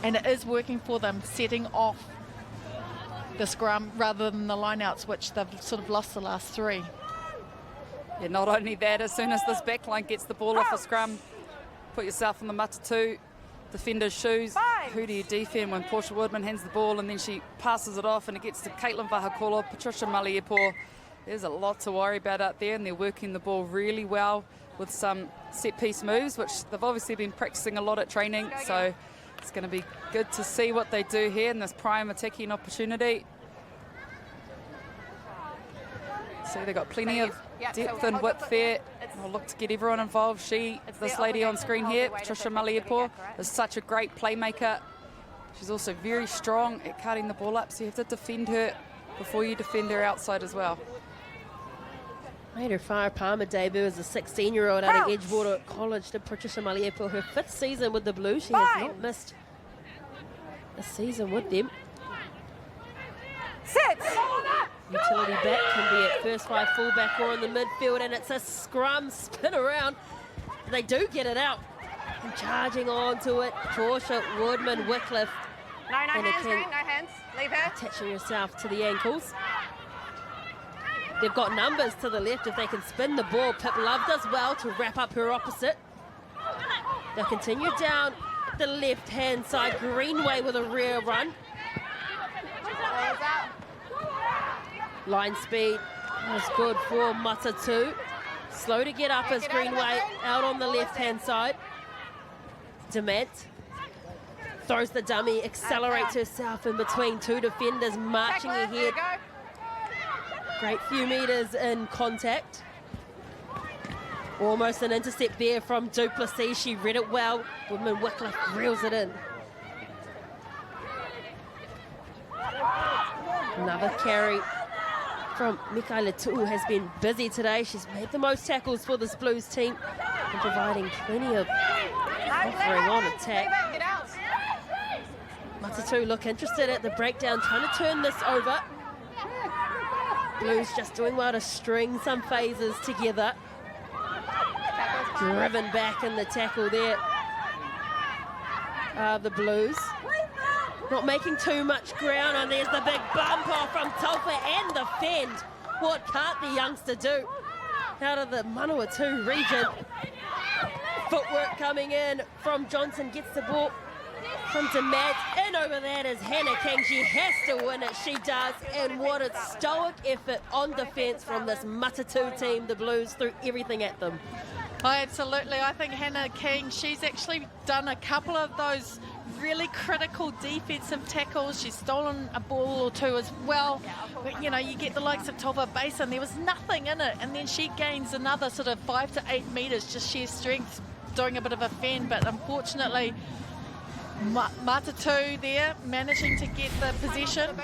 and it is working for them, setting off the scrum rather than the lineouts, which they've sort of lost the last 3. Yeah, not only that, as soon as this backline gets the ball off a scrum, put yourself in the Matatu defender's shoes. Who do you defend when Portia Woodman hands the ball and then she passes it off and it gets to Caitlin Vahakolo, Patricia Maliepo? There's a lot to worry about out there, and they're working the ball really well with some set-piece moves, which they've obviously been practicing a lot at training. So it's going to be good to see what they do here in this prime attacking opportunity. See, they've got plenty of depth and width there. We'll look to get everyone involved. This lady on screen here, Patricia Maliepo, is such a great playmaker. She's also very strong at cutting the ball up, so you have to defend her before you defend her outside as well. Made her Fire Palmer debut as a 16-year-old out of Edgewater College to Patricia Maliepo. Her 5th season with the Blues. She has not missed a season with them. Sit! Utility back can be at first 5 fullback or in the midfield, and it's a scrum spin around. They do get it out. And charging on to it, Portia Woodman Wycliffe. No hands, Green, no hands. Leave her. Attaching herself to the ankles. They've got numbers to the left if they can spin the ball. Pip Love does well to wrap up her opposite. They'll continue down the left-hand side. Greenway with a rear run. Line speed was good for Matatu. Slow to get up as Greenway out on the left-hand side. Dement throws the dummy, accelerates herself in between 2 defenders, marching ahead. Great few meters in contact. Almost an intercept there from Duplessis. She read it well. Woodman Wycliffe reels it in. Another carry from Mikaela Tu'u has been busy today. She's made the most tackles for this Blues team and providing plenty of offering on attack. Matatu look interested at the breakdown, trying to turn this over. Blues just doing well to string some phases together. Driven back in the tackle there. The Blues. Not making too much ground, and there's the big bump off from Taufa and the fend. What can't the youngster do? Out of the Manawatu region. Footwork coming in from Johnson, gets the ball from Demat. In over that is Hannah King. She has to win it, she does. And what a stoic effort on defence from this Matatu team. The Blues threw everything at them. Oh, absolutely. I think Hannah King, she's actually done a couple of those really critical defensive tackles. She's stolen a ball or two as well. But, you know, you get the likes of Tova Basin. There was nothing in it. And then she gains another sort of 5 to 8 metres, just sheer strength, doing a bit of a fend. But unfortunately, Matatu there, managing to get the possession.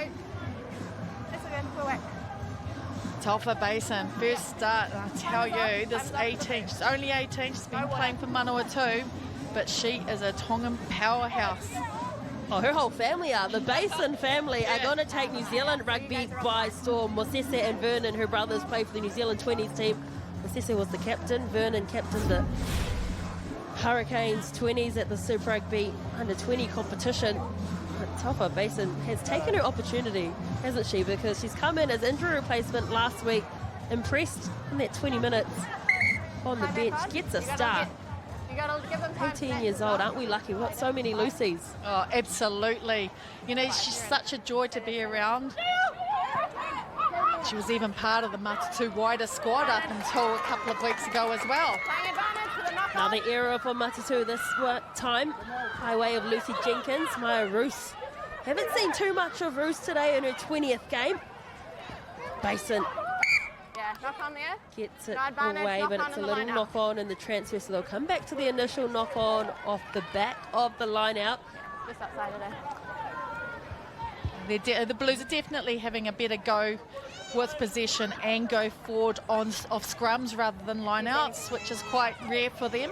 Taufa Basin, first start, and I tell you, this 18, she's only 18, she's been playing for Manawatu, but she is a Tongan powerhouse. Oh, her whole family are. The Basin family are going to take New Zealand rugby by storm. Mosese and Vernon, her brothers, play for the New Zealand 20s team. Mosese was the captain, Vernon captained the Hurricanes 20s at the Super Rugby Under-20 competition. But Taufa Basin has taken her opportunity, hasn't she? Because she's come in as injury replacement last week, impressed in that 20 minutes on the bench, gets a start. 18 years old, aren't we lucky? We've got so many Lucies. Oh, absolutely. You know, she's such a joy to be around. She was even part of the Matatu wider squad up until a couple of weeks ago as well. Another era for Matatu this time, by way of Lucy Jenkins. Maya Roos. Haven't seen too much of Roos today in her 20th game. Basin gets it away, but it's a little knock-on in the transfer, so they'll come back to the initial knock-on off the back of the line-out. Just outside of there. The Blues are definitely having a better go with possession and go forward off scrums rather than line-outs, which is quite rare for them.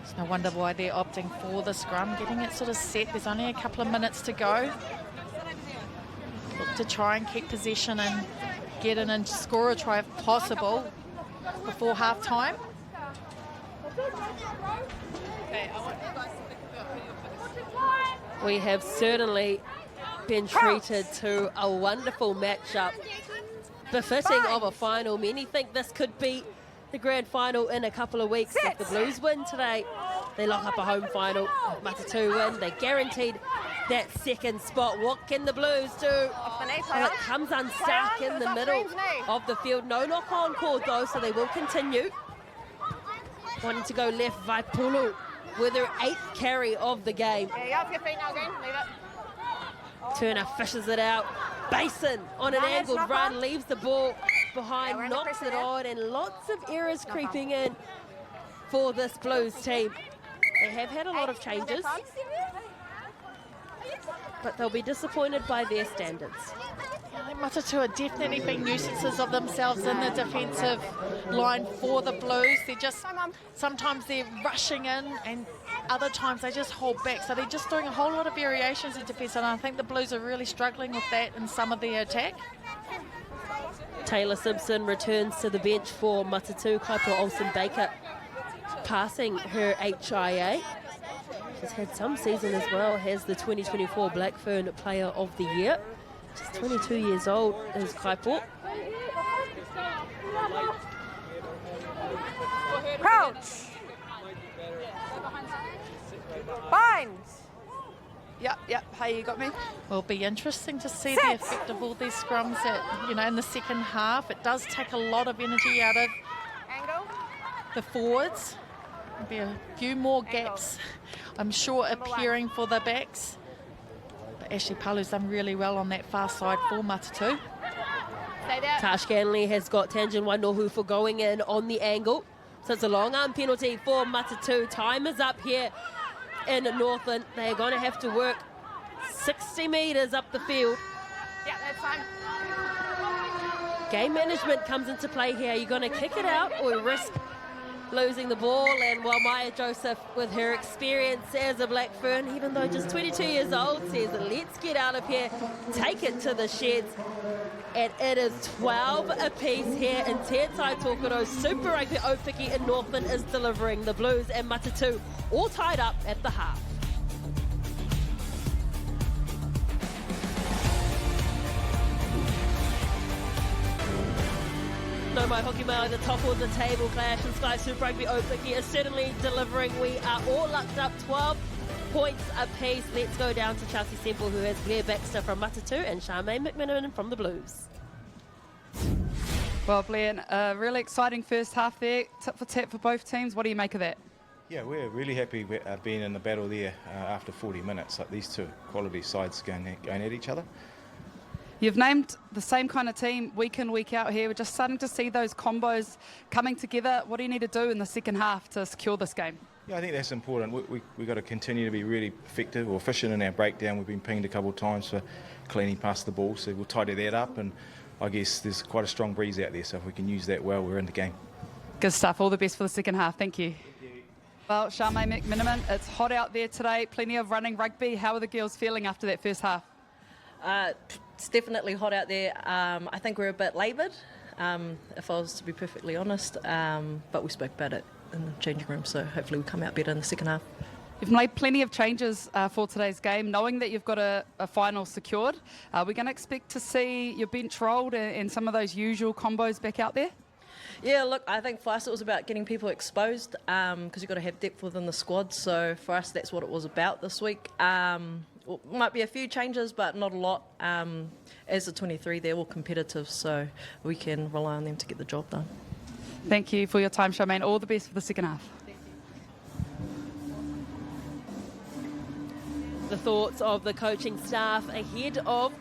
It's no wonder why they're opting for the scrum, getting it sort of set. There's only a couple of minutes to go. Look to try and keep possession and get in and score a try if possible before half-time. We have certainly been treated to a wonderful matchup, befitting of a final. Many think this could be the grand final in a couple of weeks. If the Blues win today, they lock up a home final. If Matatu win, they guaranteed that second spot. What can the Blues do? Well, it comes unstuck in the middle of the field. No knock-on call though, so they will continue. Wanting to go left, Vaipulu with her 8th carry of the game. Turner fishes it out. Basin on an angled run, leaves the ball behind, knocks it on, and lots of errors creeping in for this Blues team. They have had a lot of changes, but they'll be disappointed by their standards. Matatu are definitely being nuisances of themselves in the defensive line for the Blues. They're just, sometimes they're rushing in and other times they just hold back. So they're just doing a whole lot of variations in defence, and I think the Blues are really struggling with that in some of their attack. Taylor Simpson returns to the bench for Matatu. Kaipo Olsen-Baker passing her HIA. She's had some season as well, has the 2024 Blackfern Player of the Year. She's 22 years old, is Kaipo. Crouch. Bind. Yep. Hey, you got me? Will be interesting to see the effect of all these scrums in the second half. It does take a lot of energy out of the forwards. There'll be a few more gaps, I'm sure, appearing for the backs. But Ashley Palu's done really well on that far side for Matatu. Stay there. Tash Ganley has got Tanjin Wainohu for going in on the angle. So it's a long arm penalty for Matatu. Time is up here in Northland. They're going to have to work 60 metres up the field. Yeah, that's fine. Game management comes into play here. Are you going to kick it out or risk losing the ball? And while Maya Joseph, with her experience as a Black Fern, even though just 22 years old, says, let's get out of here, take it to the sheds. And it is 12 apiece here in Te Tai Tokerau. Super Rugby Aupiki in Northland is delivering. The Blues and Matatu all tied up at the half. No Mai Hoki Mai at the top of the table clash, and Sky Super Rugby Aupiki is certainly delivering. We are all lucked up 12 points apiece. Let's go down to Chelsea Semple, who has Blair Baxter from Matatu and Charmaine McMiniman from the Blues. Well, Blair, a really exciting first half there, tip for tap for both teams. What do you make of that? Yeah, we're really happy being in the battle there after 40 minutes. Like these two quality sides going at each other. You've named the same kind of team week in, week out here. We're just starting to see those combos coming together. What do you need to do in the second half to secure this game? Yeah, I think that's important. We've got to continue to be really effective or efficient in our breakdown. We've been pinged a couple of times for cleaning past the ball, so we'll tidy that up. And I guess there's quite a strong breeze out there, so if we can use that well, we're in the game. Good stuff. All the best for the second half. Thank you. Well, Charmaine McMiniman, it's hot out there today. Plenty of running rugby. How are the girls feeling after that first half? It's definitely hot out there. I think we're a bit laboured, if I was to be perfectly honest. But we spoke about it in the changing room, so hopefully we'll come out better in the second half. You've made plenty of changes for today's game, knowing that you've got a final secured. We're going to expect to see your bench rolled and some of those usual combos back out there? Yeah, look, I think for us it was about getting people exposed because you've got to have depth within the squad. So for us, that's what it was about this week. Might be a few changes, but not a lot. As the 23, they're all competitive, so we can rely on them to get the job done. Thank you for your time, Charmaine. All the best for the second half. The thoughts of the coaching staff ahead of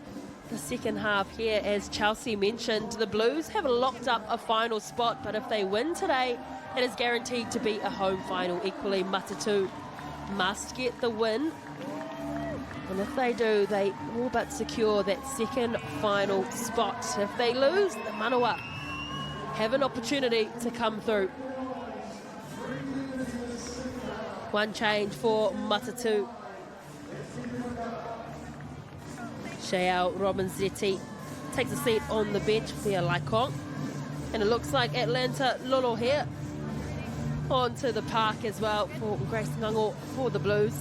the second half here. As Chelsea mentioned, the Blues have locked up a final spot, but if they win today, it is guaranteed to be a home final. Equally, Matatu must get the win, and if they do, they all but secure that second final spot. If they lose, the Manawa have an opportunity to come through. One change for Matatu. Shayal Robinzetti takes a seat on the bench for Laikong. And it looks like Atlanta Lolo here onto the park as well for Grace Ngango for the Blues.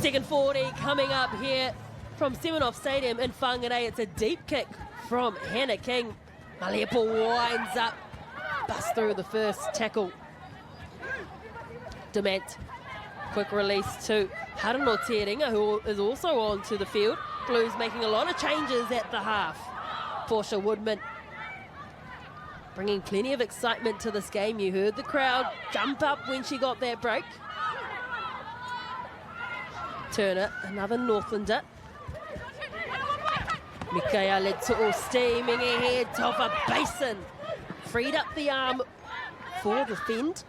Second 40 coming up here from Semenov Stadium in Whangarei. It's a deep kick from Hannah King. Maliapo winds up, busts through the first tackle. Dement. Quick release to Harano Teringa, who is also onto the field. Blues making a lot of changes at the half. Portia Woodman bringing plenty of excitement to this game. You heard the crowd jump up when she got that break. Turner, another Northlander. Mikaya Letu'o steaming ahead, off a basin. Freed up the arm for the fend.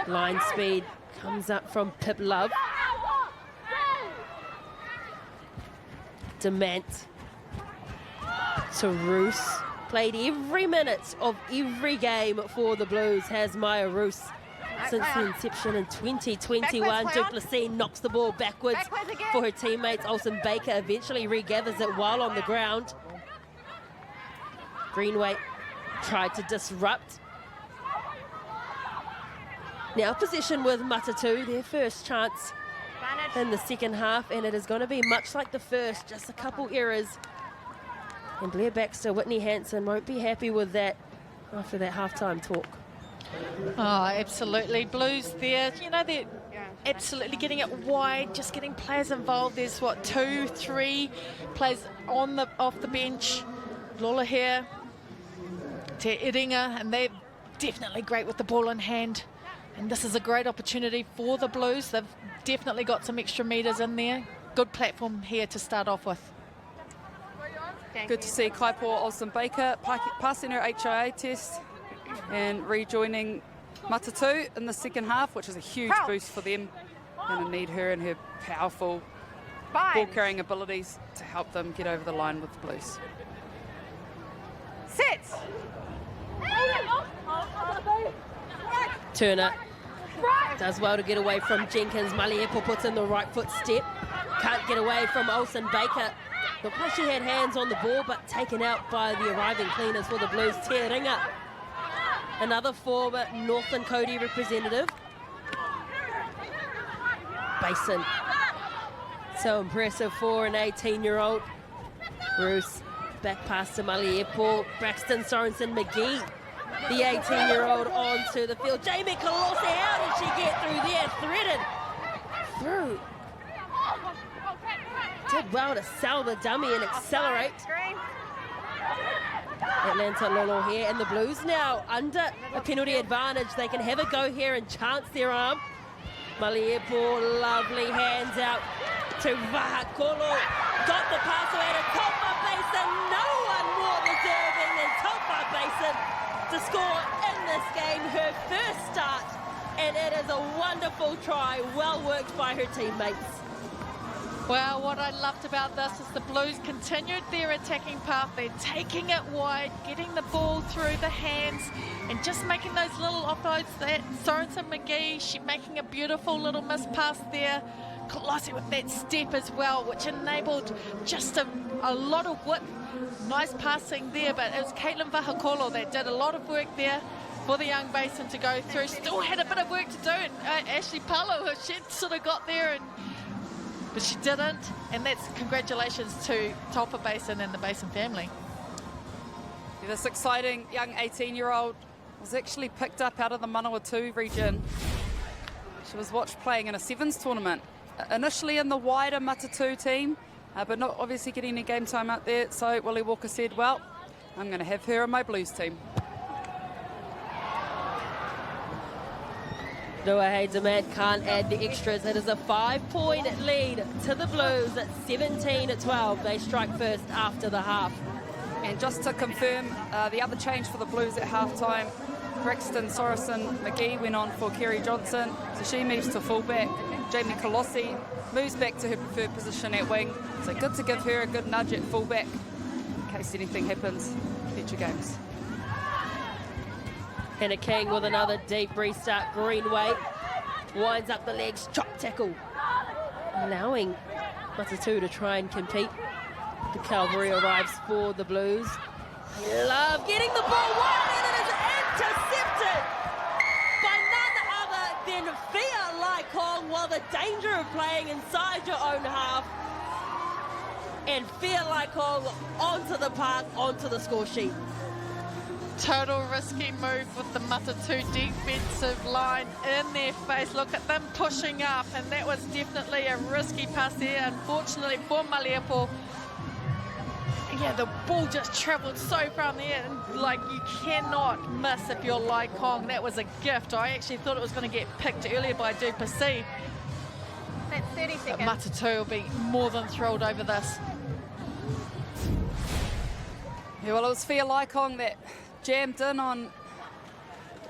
Line speed comes up from Pip Love. Dement to Roos. Played every minute of every game for the Blues, has Maya Roos. Since the inception in 2021, Duplessis knocks the ball backwards for her teammates. Olsen Baker eventually regathers it while on the ground. Greenway tried to disrupt. Now possession with Matatu, their first chance in the second half, and it is going to be much like the first, just a couple errors. And Blair Baxter, Whitney Hanson won't be happy with that after that halftime talk. Oh, absolutely. Blues there, you know, they're absolutely getting it wide, just getting players involved. There's, what, 2, 3 players off the bench. Lola here, Te Iringa, and they're definitely great with the ball in hand. And this is a great opportunity for the Blues. They've definitely got some extra metres in there. good platform here to start off with. Good to see Kaipo Olsen-Baker passing her HIA test and rejoining Matatu in the second half, which is a huge boost for them. Going to need her and her powerful ball-carrying abilities to help them get over the line with the Blues. Sit! Turner does well to get away from Jenkins. Maliepo puts in the right foot step. Can't get away from Olsen-Baker. Looked like she had hands on the ball, but taken out by the arriving cleaners for the Blues. Te Ringa, another former Northern Cody representative. Basin. So impressive for an 18-year-old. Bruce back past to Maliepo. Braxton Sorensen McGee, the 18-year-old, onto the field. Jamie Colossi, how did she get through there? Threaded through. Did well to sell the dummy and accelerate. Atlanta Lolo here, and the Blues now under a penalty advantage. They can have a go here and chance their arm. Maliepo, lovely hands out to Vahakolo. Got the pass away to Topa Basin. No one more deserving than Topa Basin to score in this game, her first start. And it is a wonderful try, well worked by her teammates. Well, what I loved about this is the Blues continued their attacking path. They're taking it wide, getting the ball through the hands, and just making those little offloads. That Sorensen McGee, she's making a beautiful little miss pass there. Colossi with that step as well, which enabled just a lot of width. Nice passing there, but it was Caitlin Vahakolo that did a lot of work there for the young Basin to go through. Still had a bit of work to do. And, Ashley Palo, she sort of got there, but she didn't. And that's congratulations to Taupo Basin and the Basin family. Yeah, this exciting young 18-year-old was actually picked up out of the Manawatu region. She was watched playing in a sevens tournament, initially in the wider Matatu team, but not obviously getting any game time out there. So Willie Walker said, well, I'm going to have her in my Blues team. Noah Hayes-Demand can't add the extras. It is a 5-point lead to the Blues at 17-12. They strike first after the half. And just to confirm, the other change for the Blues at halftime, Braxton Sorensen McGee went on for Kerry Johnson, so she moves to fullback. Jamie Colossi moves back to her preferred position at wing, so good to give her a good nudge at fullback in case anything happens in future games. Hannah King with another deep restart. Greenway winds up the legs, chop tackle, allowing Matatu to try and compete. The cavalry arrives for the Blues. Love getting the ball wide, and it is intercepted by none other than Fia Laikong, while the danger of playing inside your own half. And Fia Laikong onto the park, onto the score sheet. Total risky move with the Matatu defensive line in their face. Look at them pushing up, and that was definitely a risky pass there, unfortunately for Maliepo. Yeah, the ball just travelled so far in the air, and like, you cannot miss if you're Laikong. That was a gift. I actually thought it was going to get picked earlier by Duplessis. That's 30 seconds. But Matatu will be more than thrilled over this. Yeah, well, it was Fia Laikong that jammed in on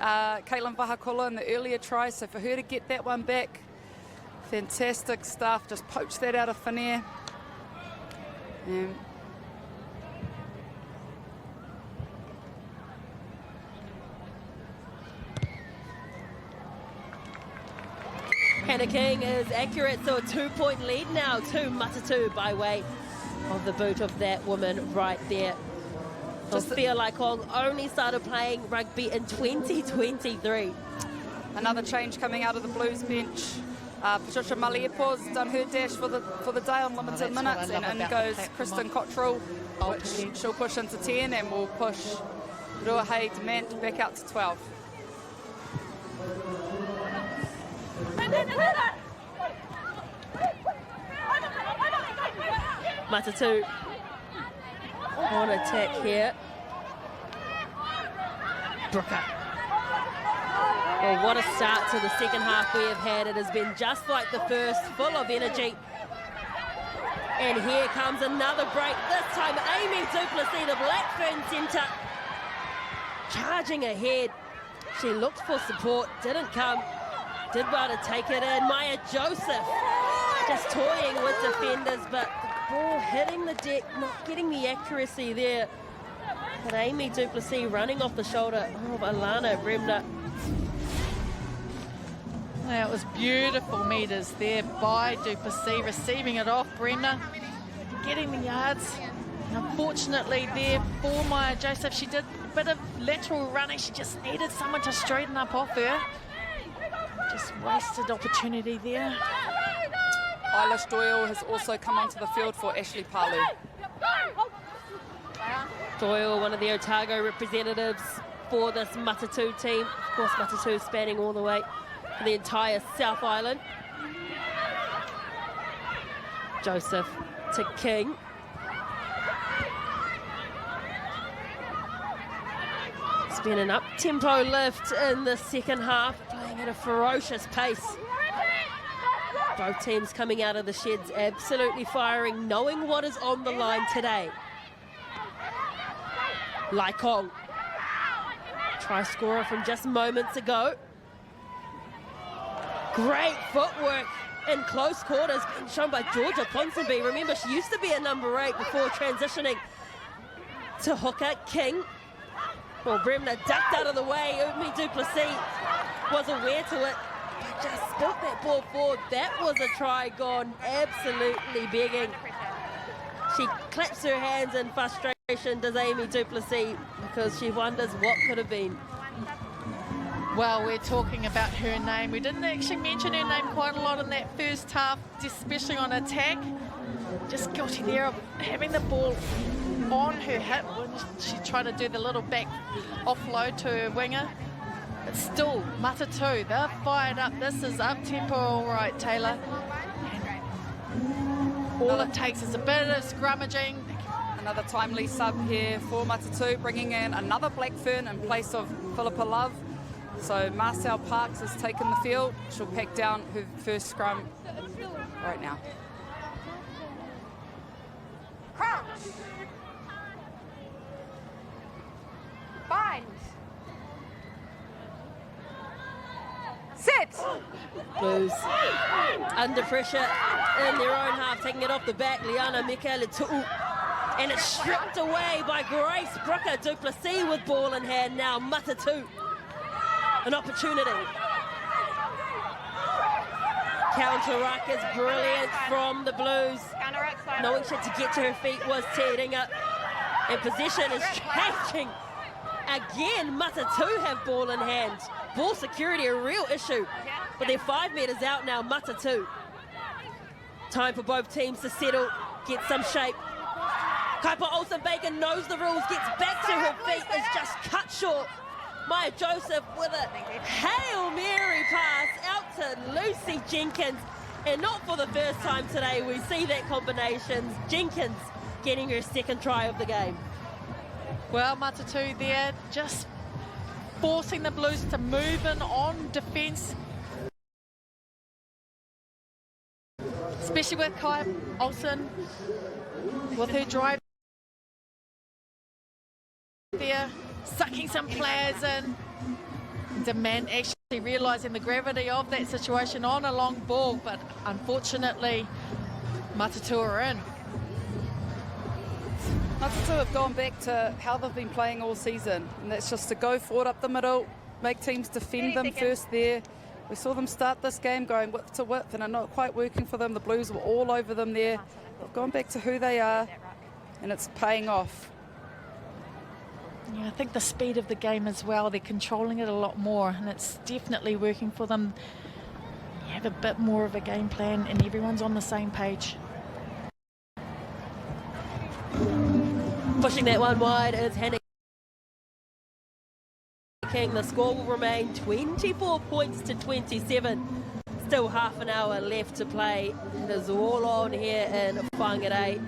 Caitlin Vahakolo in the earlier try, so for her to get that one back, fantastic stuff. Just poached that out of thin air. Hannah King is accurate, so a 2-point lead now to Matatu by way of the boot of that woman right there. Just feel like Hong only started playing rugby in 2023. Another change coming out of the Blues bench. Patricia Maliepo's done her dash for the day on limited minutes, and in goes Kristen Cottrell, which she'll push into 10, and will push Rua Hayes-Demand back out to 12. Matatu on attack here. Brooker. Well, what a start to the second half we have had. It has been just like the first, full of energy. And here comes another break. This time, Amy Duplessis, the Blackburn centre, charging ahead. She looked for support, didn't come. Did well to take it in. Maya Joseph just toying with defenders, but the ball hitting the deck, not getting the accuracy there. But Amy Duplessis running off the shoulder of Alana Bremner. That was beautiful metres there by Duplessis, receiving it off Bremner, getting the yards. Unfortunately there for Maya Joseph, she did a bit of lateral running. She just needed someone to straighten up off her. Just wasted opportunity there. Eilish Doyle has also come onto the field for Ashley Palu. Doyle, one of the Otago representatives for this Matatu team. Of course, Matatu spanning all the way for the entire South Island. Joseph to King. It's been an up-tempo lift in the second half, playing at a ferocious pace. Both teams coming out of the sheds absolutely firing, knowing what is on the line today. Laikong, try scorer from just moments ago. Great footwork in close quarters being shown by Georgia Ponsonby. Remember, she used to be a number 8 before transitioning to hooker. King. Well, Bremner ducked out of the way. Umi Duplessis was aware to it, but just spilt that ball forward. That was a try gone absolutely begging. She claps her hands in frustration, does Amy Duplessis, because she wonders what could have been. Well, we're talking about her name. We didn't actually mention her name quite a lot in that first half, especially on attack. Just guilty there of having the ball on her hip when she tried to do the little back offload to her winger. But still, Matatu, they're fired up. This is up-tempo, all right, Taylor. All it takes is a bit of scrummaging. Another timely sub here for Matatu, bringing in another Blackfern in place of Philippa Love. So Marcel Parks has taken the field. She'll pack down her first scrum right now. Crouch. Bind. Sit. Blues under pressure in their own half, taking it off the back. Liana Michaela-Tu'u. And it's stripped away by Grace Brooker. Duplessis with ball in hand now. Matatu. An opportunity. Counter-ruck is brilliant from the Blues. Knowing she had to get to her feet was Teringa. And possession is changing. Again, Matatu have ball in hand. Ball security a real issue. But they're 5 metres out now, Matatu. Time for both teams to settle, get some shape. Kaipa Olsen-Bacon knows the rules, gets back to her feet, is just cut short. Maya Joseph with a Hail Mary pass out to Lucy Jenkins. And not for the first time today, we see that combination. Jenkins getting her second try of the game. Well, Matatu there just forcing the Blues to move in on defence. Especially with Kai Olsen, with her drive there, sucking some players in. Demand actually realising the gravity of that situation on a long ball, but unfortunately, Matatu are in. Matatu have gone back to how they've been playing all season, and that's just to go forward up the middle, make teams defend them first there. We saw them start this game going width to width, and are not quite working for them. The Blues were all over them there. They've gone back to who they are, and it's paying off. Yeah, I think the speed of the game as well, they're controlling it a lot more, and it's definitely working for them. You have a bit more of a game plan, and everyone's on the same page. Pushing that one wide is Hannah King. The score will remain 24 points to 27. Still half an hour left to play. It is all on here in Whangarei.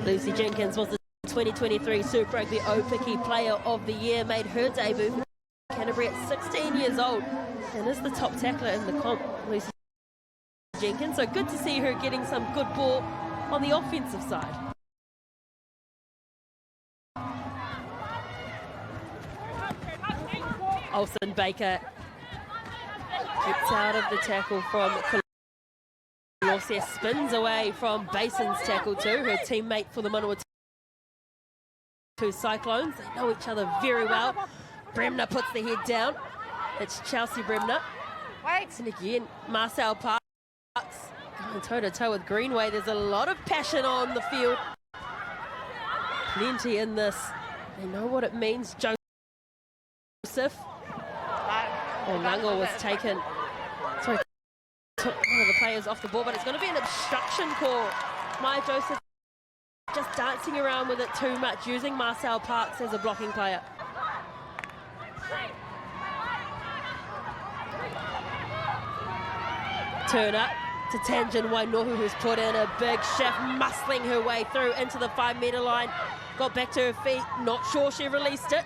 Lucy Jenkins was the 2023 Super Rugby Aupiki Player of the Year, made her debut for Canterbury at 16 years old and is the top tackler in the comp, Lucy Jenkins. So good to see her getting some good ball on the offensive side. Olsen Baker gets out of the tackle from Colossia, spins away from Bason's tackle too, her teammate for the Manawatu Cyclones. They know each other very well. Bremner puts the head down. It's Chelsea Bremner. Wait. And again, Marcel Parks going toe-to-toe with Greenway. There's a lot of passion on the field. Plenty in this. They know what it means. Joseph. Ngango was taken. Sorry, took one of the players off the ball, but it's going to be an obstruction call. Maya Joseph just dancing around with it too much, using Marcel Parks as a blocking player. Turn up to Tanjin Wainohu, who's put in a big shift, muscling her way through into the 5 metre line. Got back to her feet, not sure she released it.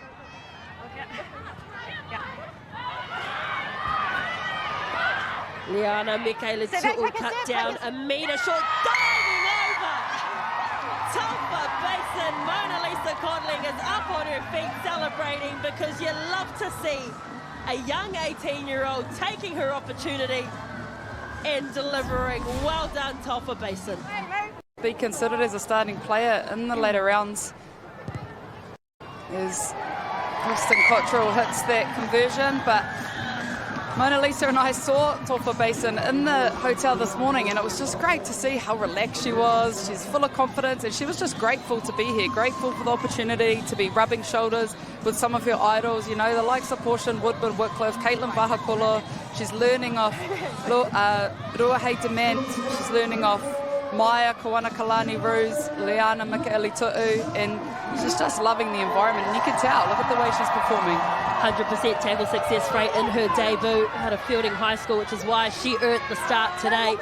Liana Michaela Tu'u cut down a metre short, diving over. Tulpa Basin, Mona Lisa Codling is up on her feet celebrating, because you love to see a young 18-year-old taking her opportunity and delivering. Well done, Tulpa Basin. Be considered as a starting player in the later rounds as Kristen Cottrell hits that conversion, but Mona Lisa and I saw Tulpa Basin in the hotel this morning, and it was just great to see how relaxed she was. She's full of confidence, and she was just grateful to be here, grateful for the opportunity to be rubbing shoulders with some of her idols, you know, the likes of Portion Woodman Whitcliffe, Caitlin Vahakolo. She's learning off Ruahei Dement, she's learning off Maya Kawana-Kalani Ruse, Liana Mikaeli Tu'u, and she's just loving the environment, and you can tell, look at the way she's performing. 100% tackle success rate in her debut out of Fielding High School, which is why she earned the start today.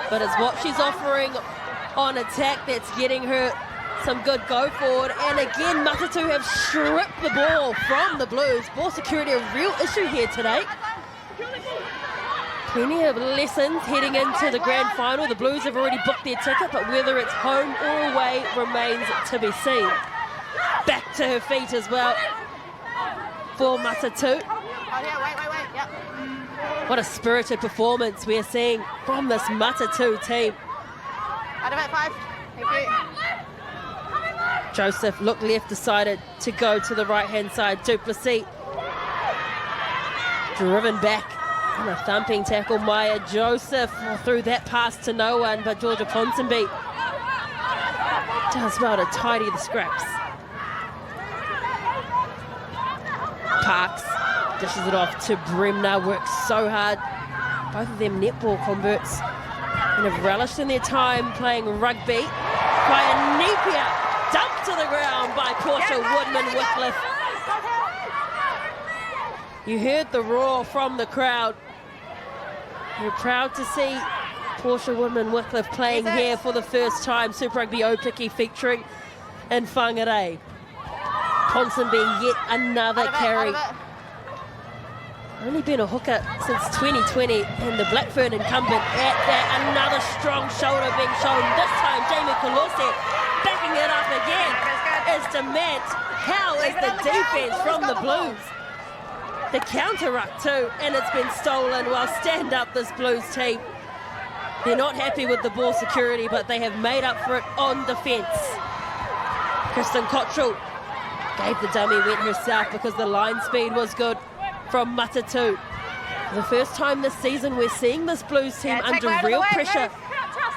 But it's what she's offering on attack that's getting her some good go forward. And again, Matatu have stripped the ball from the Blues. Ball security a real issue here today. Plenty of lessons heading into the grand final. The Blues have already booked their ticket, but whether it's home or away remains to be seen. Back to her feet as well for Matatu. Yep. What a spirited performance we're seeing from this Matatu team. Out of it, 5. Thank you. Joseph looked left, decided to go to the right-hand side. Duplessis driven back on a thumping tackle. Maya Joseph threw that pass to no one, but Georgia Ponsonby does well to tidy the scraps. Parks dishes it off to Bremner, works so hard. Both of them netball converts and have relished in their time playing rugby. By Napier, dumped to the ground by Portia Woodman-Whitcliffe. You heard the roar from the crowd. We're proud to see Portia Woodman-Whitcliffe playing here for the first time. Super Rugby Aupiki featuring in Whangarei. Ponsonby yet another carry. Only been a hooker since 2020, and the Blackfern incumbent at that. Another strong shoulder being shown. This time Jamie Colossi backing it up again is Dement. How is the defense from the Blues? The counter-ruck too, and it's been stolen. Well, stand up this Blues team. They're not happy with the ball security, but they have made up for it on defence. Kristen Cottrell gave the dummy wet herself because the line speed was good from Matatu. For the first time this season, we're seeing this Blues team under real pressure,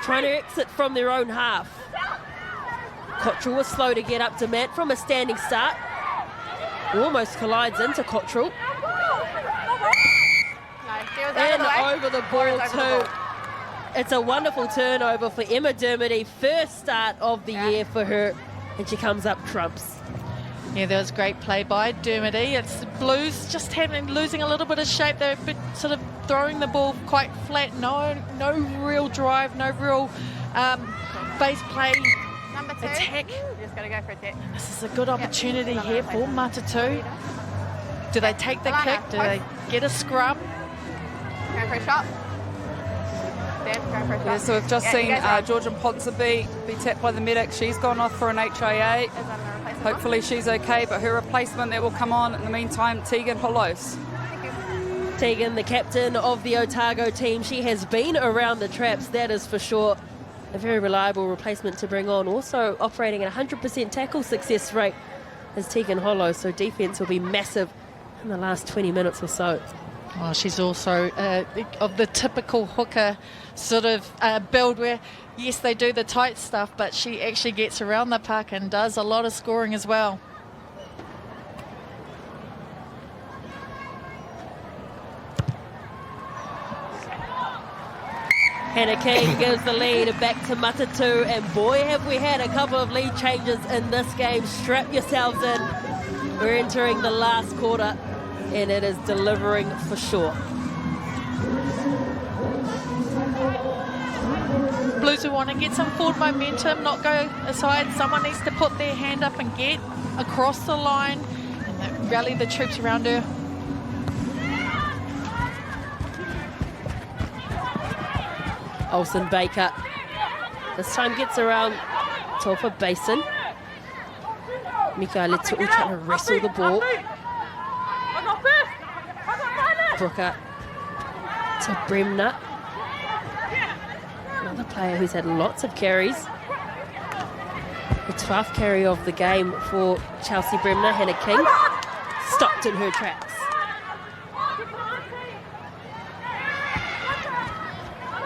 trying to exit from their own half. Cottrell was slow to get up to Matt from a standing start. Almost collides into Cottrell. And over the ball too. It's a wonderful turnover for Emma Dermody. First start of the year for her, and she comes up trumps. Yeah, that was great play by Dermody. It's the Blues just losing a little bit of shape. They're a bit sort of throwing the ball quite flat. No real drive, no real base play. Number 2. Attack. You just got to go for attack. This is a good opportunity here for Matatu. Do they take the kick? Do they get a scrum? Going for a shot. Dan, going for a shot. Yeah, so we've just seen Georgian Ponsonby be tapped by the medic. She's gone off for an HIA. Hopefully she's okay, but her replacement that will come on in the meantime, Tegan Hollows. Tegan, the captain of the Otago team, she has been around the traps, that is for sure. A very reliable replacement to bring on. Also operating at 100% tackle success rate is Tegan Hollows, so defence will be massive in the last 20 minutes or so. Oh, she's also of the typical hooker sort of build where, yes, they do the tight stuff, but she actually gets around the puck and does a lot of scoring as well. Hannah King gives the lead back to Matatu, and boy have we had a couple of lead changes in this game. Strap yourselves in. We're entering the last quarter, and it is delivering for sure. Blues will want to get some forward momentum, not go aside. Someone needs to put their hand up and get across the line and rally the troops around her. Olsen Baker this time gets around Taufa Basin. Mika Letu'u trying to wrestle the ball. Brooker to Bremner. Another player who's had lots of carries. The 12th carry of the game for Chelsea Bremner. Hannah King stopped in her tracks.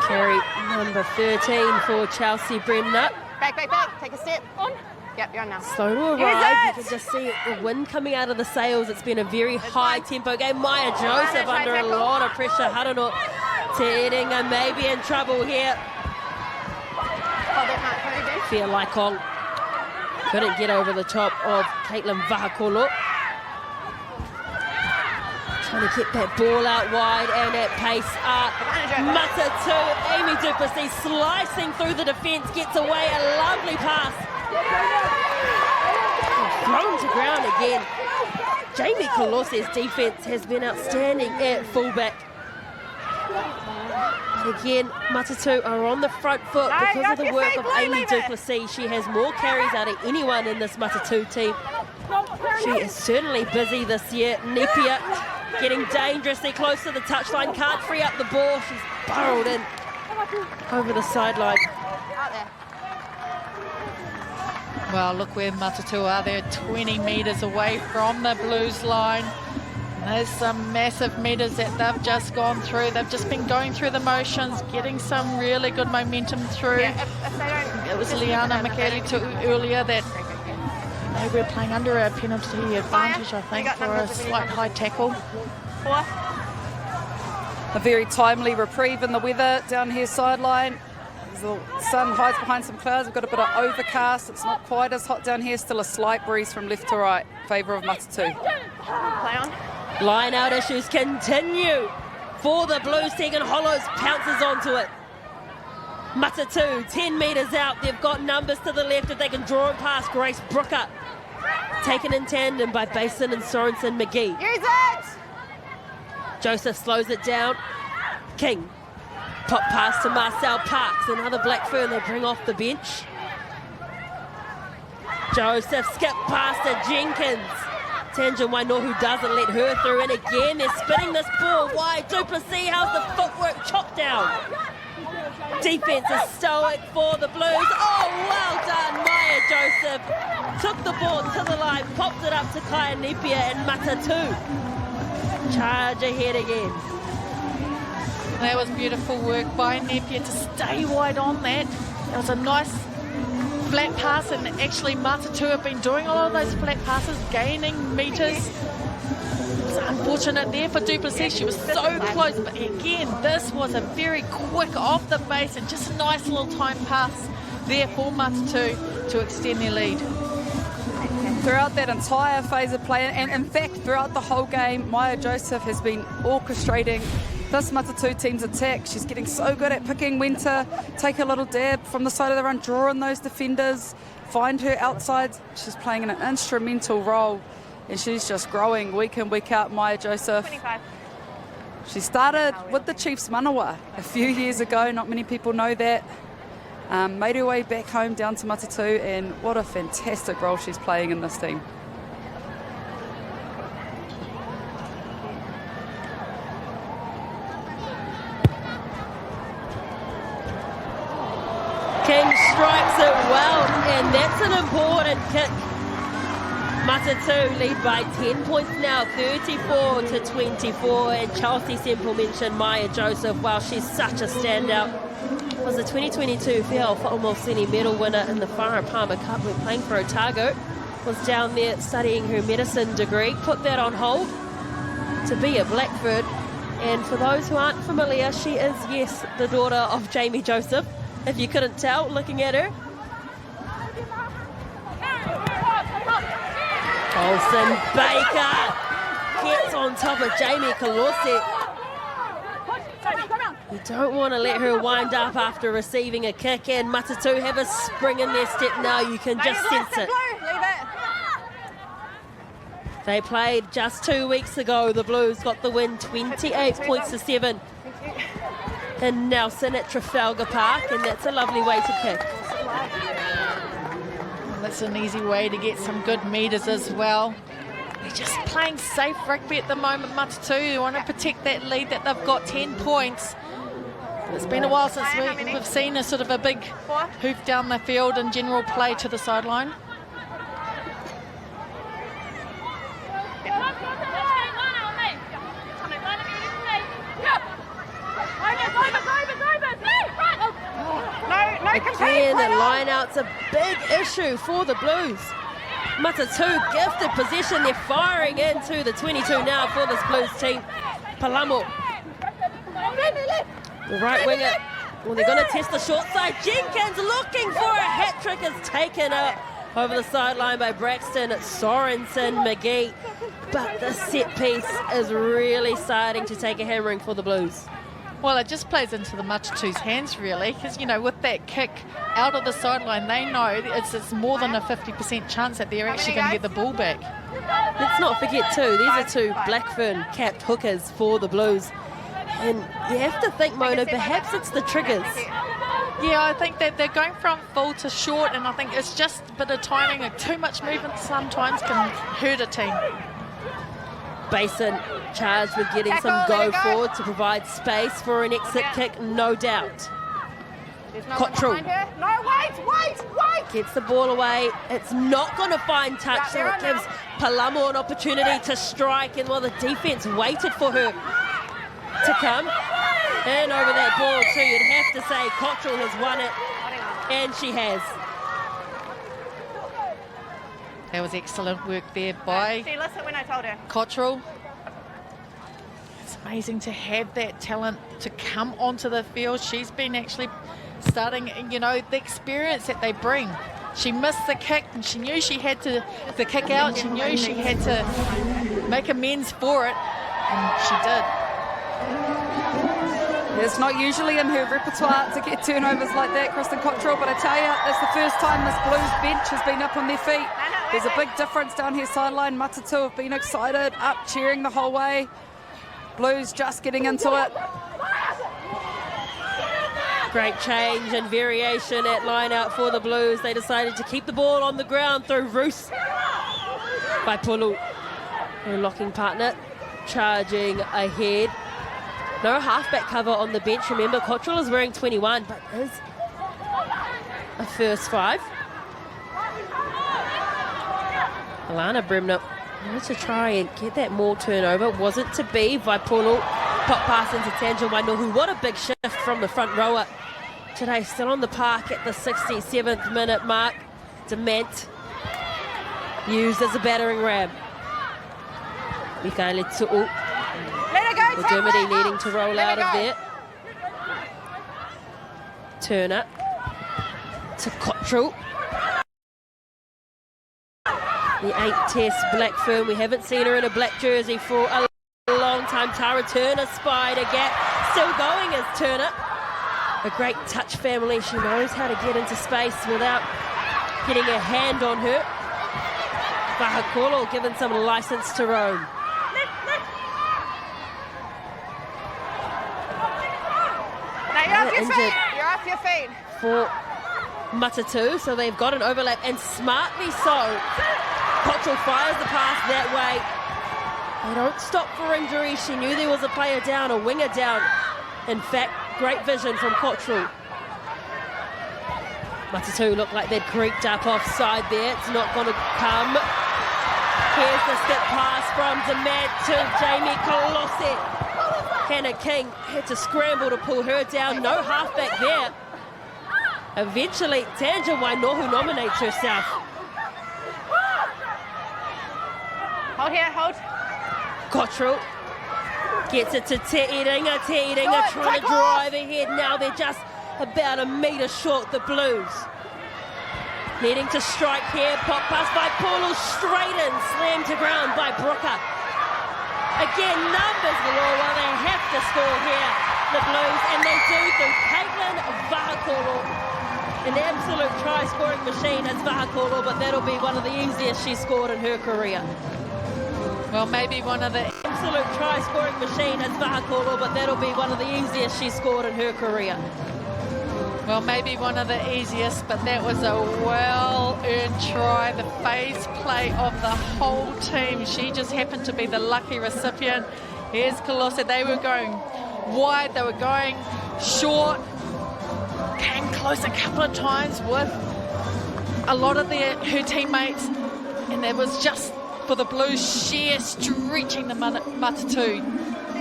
Carry number 13 for Chelsea Bremner. Back. Take a step. On. Yep, you're on now. Slow to arrive. You can just see the wind coming out of the sails. It's been a very high tempo game. Maya Joseph under a lot of pressure. Harano Te'eringa may be in trouble here. Fia Laikong couldn't get over the top of Caitlin Vahakolo. Trying to get that ball out wide and at pace. Matatu, Amy Duplessis slicing through the defence, gets away, a lovely pass. Thrown to ground again. Jamie Colosse's defence has been outstanding at fullback. Again, Matatu are on the front foot because of the work of Amy Duplessis. She has more carries out of anyone in this Matatu team. She is certainly busy this year. Nepia getting dangerously close to the touchline, can't free up the ball. She's burrowed in over the sideline. Well, look where Matatu are. They're 20 metres away from the Blues line. There's some massive metres that they've just gone through. They've just been going through the motions, getting some really good momentum through. It was Liana McKelly earlier that they were playing under a penalty advantage, I think, for a slight high tackle. A very timely reprieve in the weather down here sideline. The sun hides behind some clouds. We've got a bit of overcast. It's not quite as hot down here. Still a slight breeze from left to right in favour of Matatu. Play on. Line out issues continue for the Blues. Tegan Hollows pounces onto it. Matatu 10 metres out. They've got numbers to the left if they can draw it past Grace Brooker. Taken in tandem by Basin and Sorensen McGee. Use it! Joseph slows it down. King. Pop pass to Marcel Parks. Another Blackfern they bring off the bench. Joseph skip past to Jenkins. Tanjin Wainohu doesn't let her through, and again they're spinning this ball wide. Duplessis, how's the footwork chopped down? Defense is stoic for the Blues. Oh, well done, Maya Joseph. Took the ball to the line, popped it up to Kaya Nepia and Matatu. Charge ahead again. That was beautiful work by Nepia to stay wide on that. That was a nice flat pass, and actually Matatu have been doing a lot of those flat passes, gaining metres. It's unfortunate there for Duplessis. She was so close, but again, this was a very quick off the base and just a nice little time pass there for Matatu to extend their lead. Throughout that entire phase of play, and in fact throughout the whole game, Maya Joseph has been orchestrating this Matatu team's attack. She's getting so good at picking when to take a little dab from the side of the run, draw in those defenders, find her outside. She's playing an instrumental role and she's just growing week in, week out. Maya Joseph. 25. She started with the Chiefs Manawa a few years ago. Not many people know that. Made her way back home down to Matatu, and what a fantastic role she's playing in this team. King strikes it well, and that's an important kick. Matatu lead by 10 points now, 34 to 24. And Chelsea Semple mentioned Maya Joseph. Wow, she's such a standout. Was the 2022 Whiao Whaomosini medal winner in the Whara Palmer Cup. We're playing for Otago. Was down there studying her medicine degree. Put that on hold to be a Blackford. And for those who aren't familiar, she is, yes, the daughter of Jamie Joseph. If you couldn't tell, looking at her. Olsen Baker gets on top of Jamie Kalorsi. You don't want to let her wind up after receiving a kick, and Matatu have a spring in their step now. You can just sense it. They played just 2 weeks ago. The Blues got the win 28 points to 7 in Nelson at Trafalgar Park, and that's a lovely way to kick. That's an easy way to get some good meters as well. They're just playing safe rugby at the moment, Matatu. You want to protect that lead that they've got, 10 points. But it's been a while since we've seen a sort of a big hoof down the field and general play to the sideline. Again, the line-out's a big issue for the Blues. Matatu gifted possession. They're firing into the 22 now for this Blues team. Palamo, the right winger. Well, they're going to test the short side. Jenkins looking for a hat-trick is taken up over the sideline by Braxton, Sorensen, McGee. But the set piece is really starting to take a hammering for the Blues. Well, it just plays into the Matatu's hands, really, because, you know, with that kick out of the sideline, they know it's more than a 50% chance that they're actually going to get the ball back. Let's not forget, too, these are two Blackfern-capped hookers for the Blues. And you have to think, Mona, perhaps it's the triggers. Yeah, I think that they're going from full to short, and I think it's just a bit of timing, and too much movement sometimes can hurt a team. Basin charged with getting some go forward to provide space for an exit kick, no doubt. Cottrell. No, wait! Gets the ball away. It's not going to find touch, so it gives Palamo an opportunity to strike, and while the defence waited for her to come. And over that ball too, you'd have to say Cottrell has won it, and she has. That was excellent work there by She listened when I told her. Cottrell. It's amazing to have that talent to come onto the field. She's been actually starting, you know, the experience that they bring. She missed the kick, and she knew she had to, the kick out, she knew she had to make amends for it, and she did. It's not usually in her repertoire to get turnovers like that, Kristen Cottrell, but I tell you, it's the first time this Blues bench has been up on their feet. There's a big difference down here sideline. Matatu have been excited, up cheering the whole way. Blues just getting into it. Great change and variation at line out for the Blues. They decided to keep the ball on the ground through Roos by Pulu. Her locking partner charging ahead. No halfback cover on the bench. Remember, Cottrell is wearing 21, but is a first 5. Alana Bremner wanted to try and get that more turnover. Wasn't to be. Vaipulu pop pass into Tangent Wainohu. What a big shift from the front rower today. Still on the park at the 67th minute mark. Dement used as a battering ram. Mikaele Tu'u. The Dermody needing to roll out of there. Turner to Cottrell. The 8-test Blackfern. We haven't seen her in a black jersey for a long time. Tara Turner spied a gap. Still going as Turner. A great touch family. She knows how to get into space without getting a hand on her. Vahakolo given some license to roam. Now you're off your feet. You're off your feet. For Matatu, so they've got an overlap, and smartly so. Cottrell fires the pass that way. They don't stop for injury. She knew there was a player down, a winger down. In fact, great vision from Cottrell. Matatu looked like they'd creaked up offside there. It's not going to come. Here's the skip pass from Demand to Jamie Colosse. Hannah King had to scramble to pull her down. No halfback there. Eventually, Tanja Wainohu nominates herself. Hold here, hold. Cottrell gets it to Te Iringa. Te Iringa trying to drive ahead. Now they're just about a metre short, the Blues. Needing to strike here. Pop pass by Pulu, straight in. Slammed to ground by Brooker. Again, numbers galore. Well, they have to score here, the Blues, and they do through Caitlin Vahakolo. An absolute try-scoring machine as Vahakolo, but that'll be one of the easiest she's scored in her career. Well, maybe one of the Absolute try-scoring machine as Vahakolo, but that'll be one of the easiest she's scored in her career. Well, maybe one of the easiest, but that was a well-earned try. The phase play of the whole team. She just happened to be the lucky recipient. Here's Colosse. They were going wide. They were going short. Came close a couple of times with a lot of her teammates. And it was just for the Blues sheer stretching the Matatu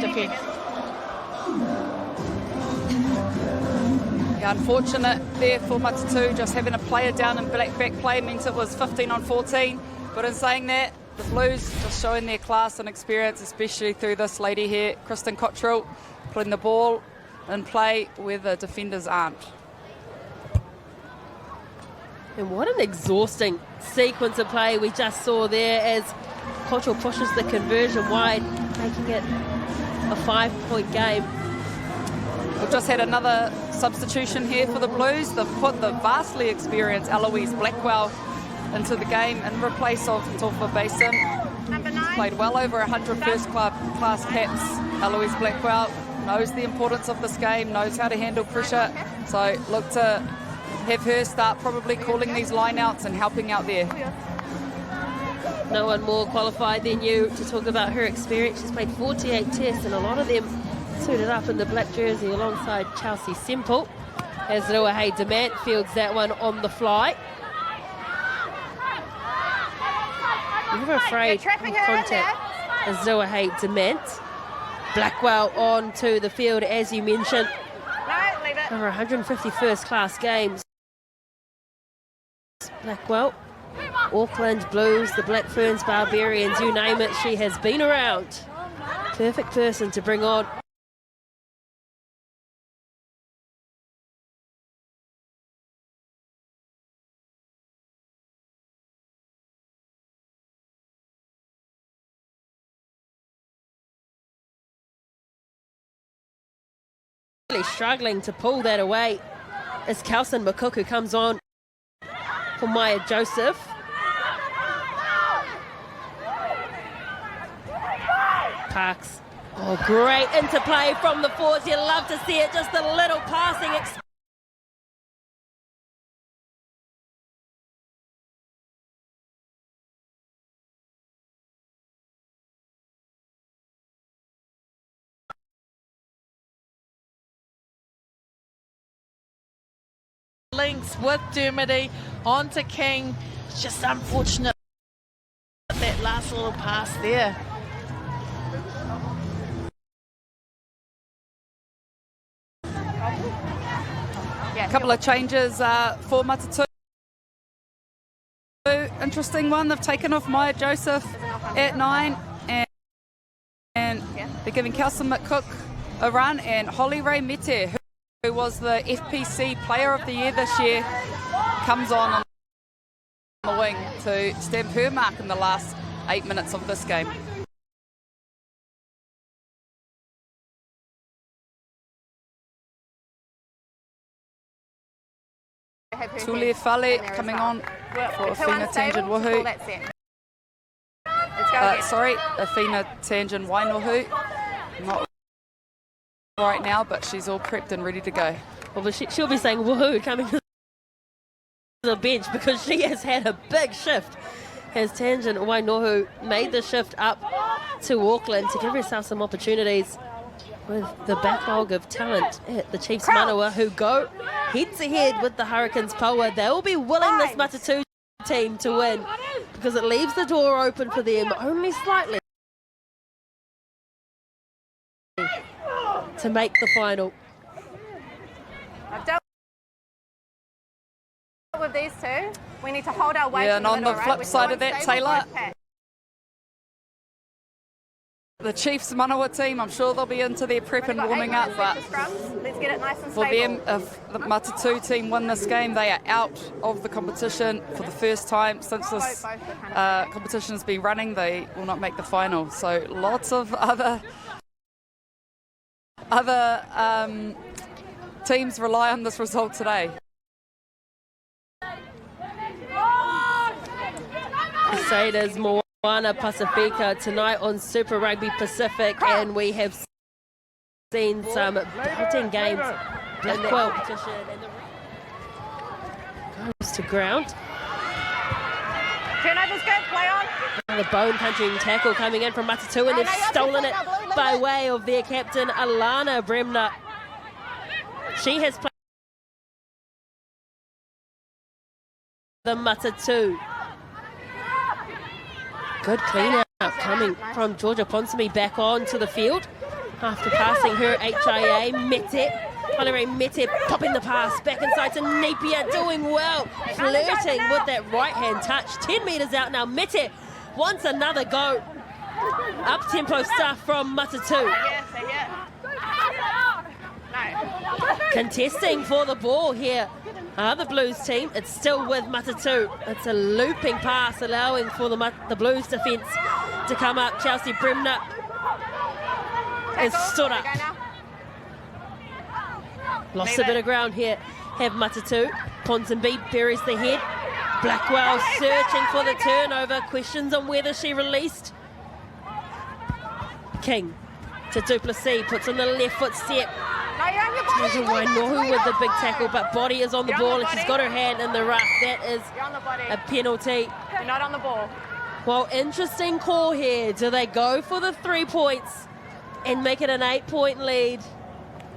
defence. Unfortunate there for Matatu, just having a player down in back play means it was 15 on 14. But in saying that, the Blues just showing their class and experience, especially through this lady here, Kristen Cottrell, putting the ball in play where the defenders aren't. And what an exhausting sequence of play we just saw there as Cottrell pushes the conversion wide, making it a 5-point game. We've just had another substitution here for the Blues. They've put the vastly experienced Eloise Blackwell into the game in replace of Taufa Basin. Number 9. Played well over 100 first-class caps. Eloise Blackwell knows the importance of this game, knows how to handle pressure. So look to have her start probably calling these line-outs and helping out there. No one more qualified than you to talk about her experience. She's played 48 tests, and a lot of them suited up in the black jersey alongside Chelsea Simple, as Ruahei Demant fields that one on the fly. Never afraid of contact as Ruahei Demant. Blackwell on to the field, as you mentioned. No, leave it. Over 150 first-class games. Blackwell, Auckland Blues, the Black Ferns Barbarians, you name it, she has been around. Perfect person to bring on. Really struggling to pull that away as Kelson Makuku comes on for Maya Joseph. Parks. Oh, great interplay from the forwards. You love to see it. Just a little passing. Links with Dermody onto King. It's just unfortunate that last little pass there. A couple of changes for Matatu. Interesting one, they've taken off Maya Joseph at 9 and they're giving Kelson McCook a run, and Holly Ray Mete, who was the FPC Player of the Year this year, comes on the wing to stamp her mark in the last 8 minutes of this game. Tule Fale coming on for a Whina Tangen Woohoo. Sorry, Afina Tangen Wainohu. Not right now, but she's all prepped and ready to go. Well, but she'll be saying woohoo coming to the bench because she has had a big shift. Has Tangen Wainohu made the shift up to Auckland to give herself some opportunities with the backlog of talent at the Chiefs Manawa, who go heads ahead with the Hurricanes Power. They will be willing this Matatu team to win because it leaves the door open for them only slightly to make the final. I've dealt with these two. We need to hold our weight. Yeah, and on the flip side of that, Taylor, the Chiefs Manawa team, I'm sure they'll be into their prep and warming up, but let's get it nice and for stable. them, if the Matatu team win this game, they are out of the competition for the first time since this competition has been running. They will not make the final. So lots of other teams rely on this result today. Crusaders Moana Pacifica tonight on Super Rugby Pacific, and we have seen some belting games in the competition. And the goes to ground. Turnover's good, play on. The bone-punching tackle coming in from Matatu, and they've stolen it by way of their captain, Alana Bremner. She has played the Matatu. Good clean out coming from Georgia Ponsonby back onto the field after passing her HIA. Valerie Mete popping the pass back inside to Napier, doing well, flirting with that right-hand touch. 10 metres out now. Mete wants another go. Up-tempo stuff from Matatu. Contesting for the ball here. The Blues team, it's still with Matatu. It's a looping pass allowing for the Blues defence to come up. Chelsea Bremner is stood up. Lost a bit of ground here. Have Matatu. Ponsonby buries the head. Blackwell searching for the turnover. Questions on whether she released. King to Duplessis, puts on the left foot step. Wainohu with the big tackle, but Body is on the ball and she's got her hand in the rough. That is a penalty. You're not on the ball. Well, interesting call here. Do they go for the 3 points and make it an 8-point lead,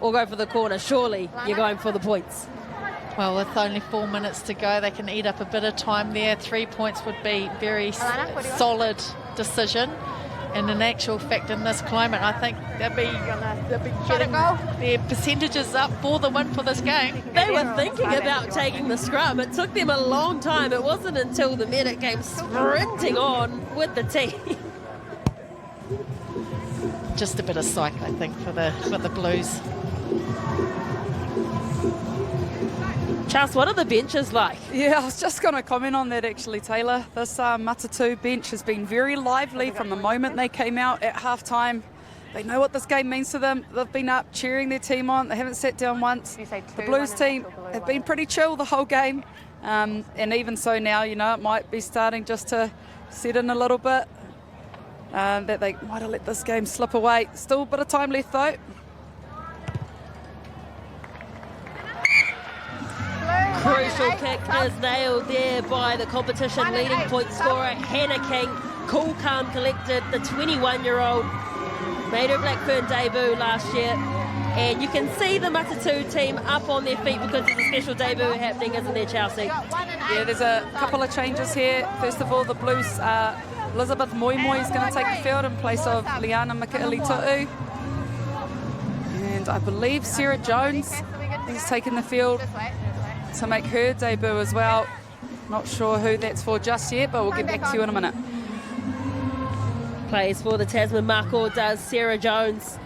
or go for the corner? Surely you're going for the points. Well, with only 4 minutes to go, they can eat up a bit of time there. 3 points would be very solid decision. And in actual fact, in this climate, I think they'll be getting their percentages up for the win for this game. They were thinking about taking the scrum. It took them a long time. It wasn't until the medic came sprinting on with the team. Just a bit of psych, I think, for the Blues. Charles, what are the benches like? Yeah, I was just going to comment on that actually, Taylor. This Matatu bench has been very lively from the moment they came out at halftime. They know what this game means to them. They've been up cheering their team on. They haven't sat down once. The Blues team have been pretty chill the whole game. And even so now, you know, it might be starting just to set in a little bit. That they might have let this game slip away. Still a bit of time left though. Crucial kick is nailed there by the competition leading point scorer, Hannah King. Cool, calm, collected. The 21-year-old made her Blackburn debut last year. And you can see the Matatu team up on their feet because there's a special debut happening, isn't there, Chelsea? Yeah, there's a couple of changes here. First of all, the Blues, Elizabeth Moimoi is going to take the field in place of Liana Mikaeli-Tu'u. And I believe Sarah Jones is taking the field to make her debut as well. Not sure who that's for just yet, but we'll get back to you in a minute. Plays for the Tasman Mako does Sarah Jones,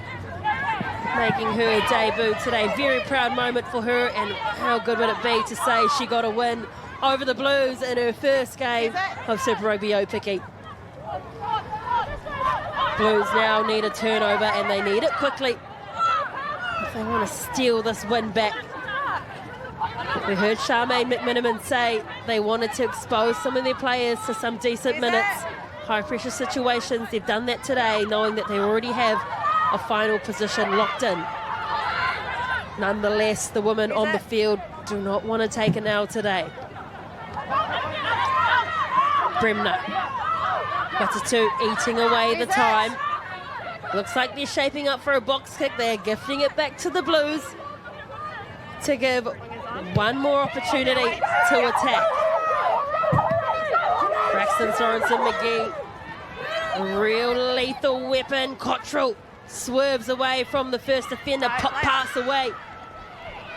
making her debut today. Very proud moment for her, and how good would it be to say she got a win over the Blues in her first game of Super Rugby Aupiki. Blues now need a turnover, and they need it quickly if they want to steal this win back. We heard Charmaine McMiniman say they wanted to expose some of their players to some decent minutes. high-pressure situations. They've done that today, knowing that they already have a final position locked in. Nonetheless, the women on the field do not want to take an L today. Bremner. Matatu eating away the time. Looks like they're shaping up for a box kick. They're gifting it back to the Blues to give one more opportunity to attack. Braxton Sorensen-McGee, a real lethal weapon. Cottrell swerves away from the first defender, pop pass away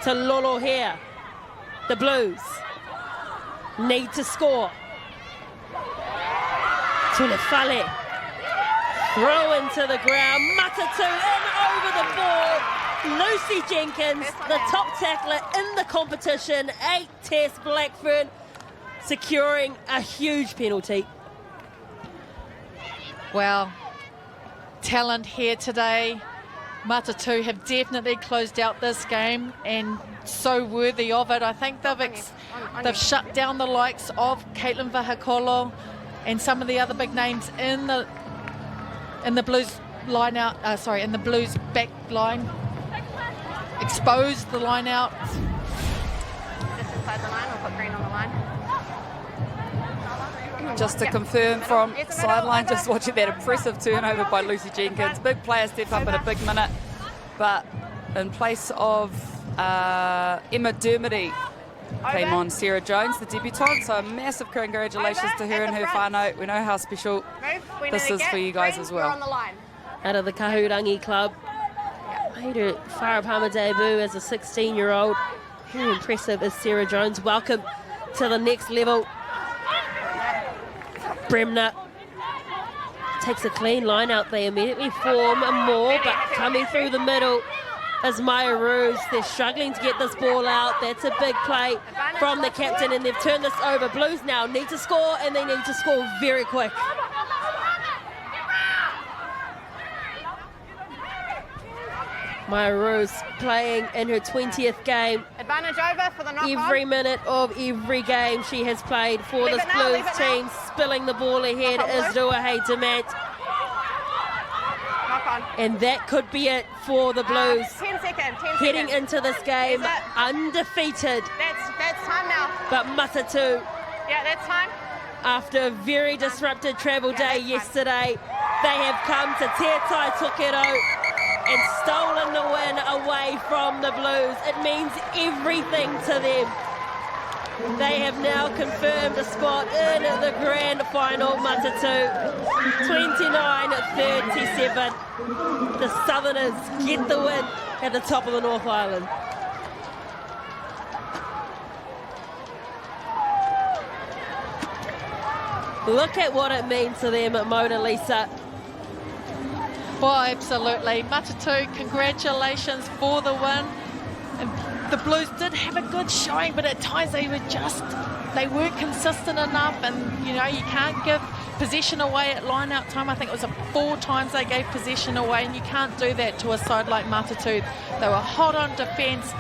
to Lolo here. The Blues need to score. Tulefale, throw into the ground. Matatu in over the ball. Lucy Jenkins, the top tackler in the competition. 8 Test Blackburn, securing a huge penalty. Well, talent here today. Matatu have definitely closed out this game and so worthy of it. I think they've shut down the likes of Caitlin Vahakolo and some of the other big names in the Blues line out. In the Blues back line. Exposed the line out. Just inside the line, we'll put green on the line. Just to confirm from sideline, just watching that impressive turnover by Lucy Jenkins. Big player step up in a big minute, but in place of Emma Dermody came on Sarah Jones, the debutante. So a massive congratulations to her and her whānau. We know how special this is for you guys as well. Out of the Kahurangi club. Made her Farah debut as a 16-year-old. Very impressive is Sarah Jones. Welcome to the next level. Bremner takes a clean line out. They immediately form a more, but coming through the middle is Maya Roos. They're struggling to get this ball out. That's a big play from the captain, and they've turned this over. Blues now need to score, and they need to score very quick. Maya Roos playing in her 20th game. Advantage over for the knock-on. Every minute of every game she has played for this Blues team. Spilling the ball ahead is Ruahei Demant. Knock-on. And that could be it for the Blues. 10 seconds. Heading into this game undefeated. That's time now. But Matatu, Yeah, that's time. after a very disrupted travel day yesterday, they have come to Te Tai Tokerau and stolen the win away from the Blues. It means everything to them. They have now confirmed a spot in the grand final. Matatu 29-37. The Southerners get the win at the top of the North Island. Look at what it means to them at Mona Lisa. Well, absolutely. Matatu, congratulations for the win. And the Blues did have a good showing, but at times they weren't consistent enough, and you can't give possession away at line-out time. I think it was 4 times they gave possession away, and you can't do that to a side like Matatu. They were hot on defence.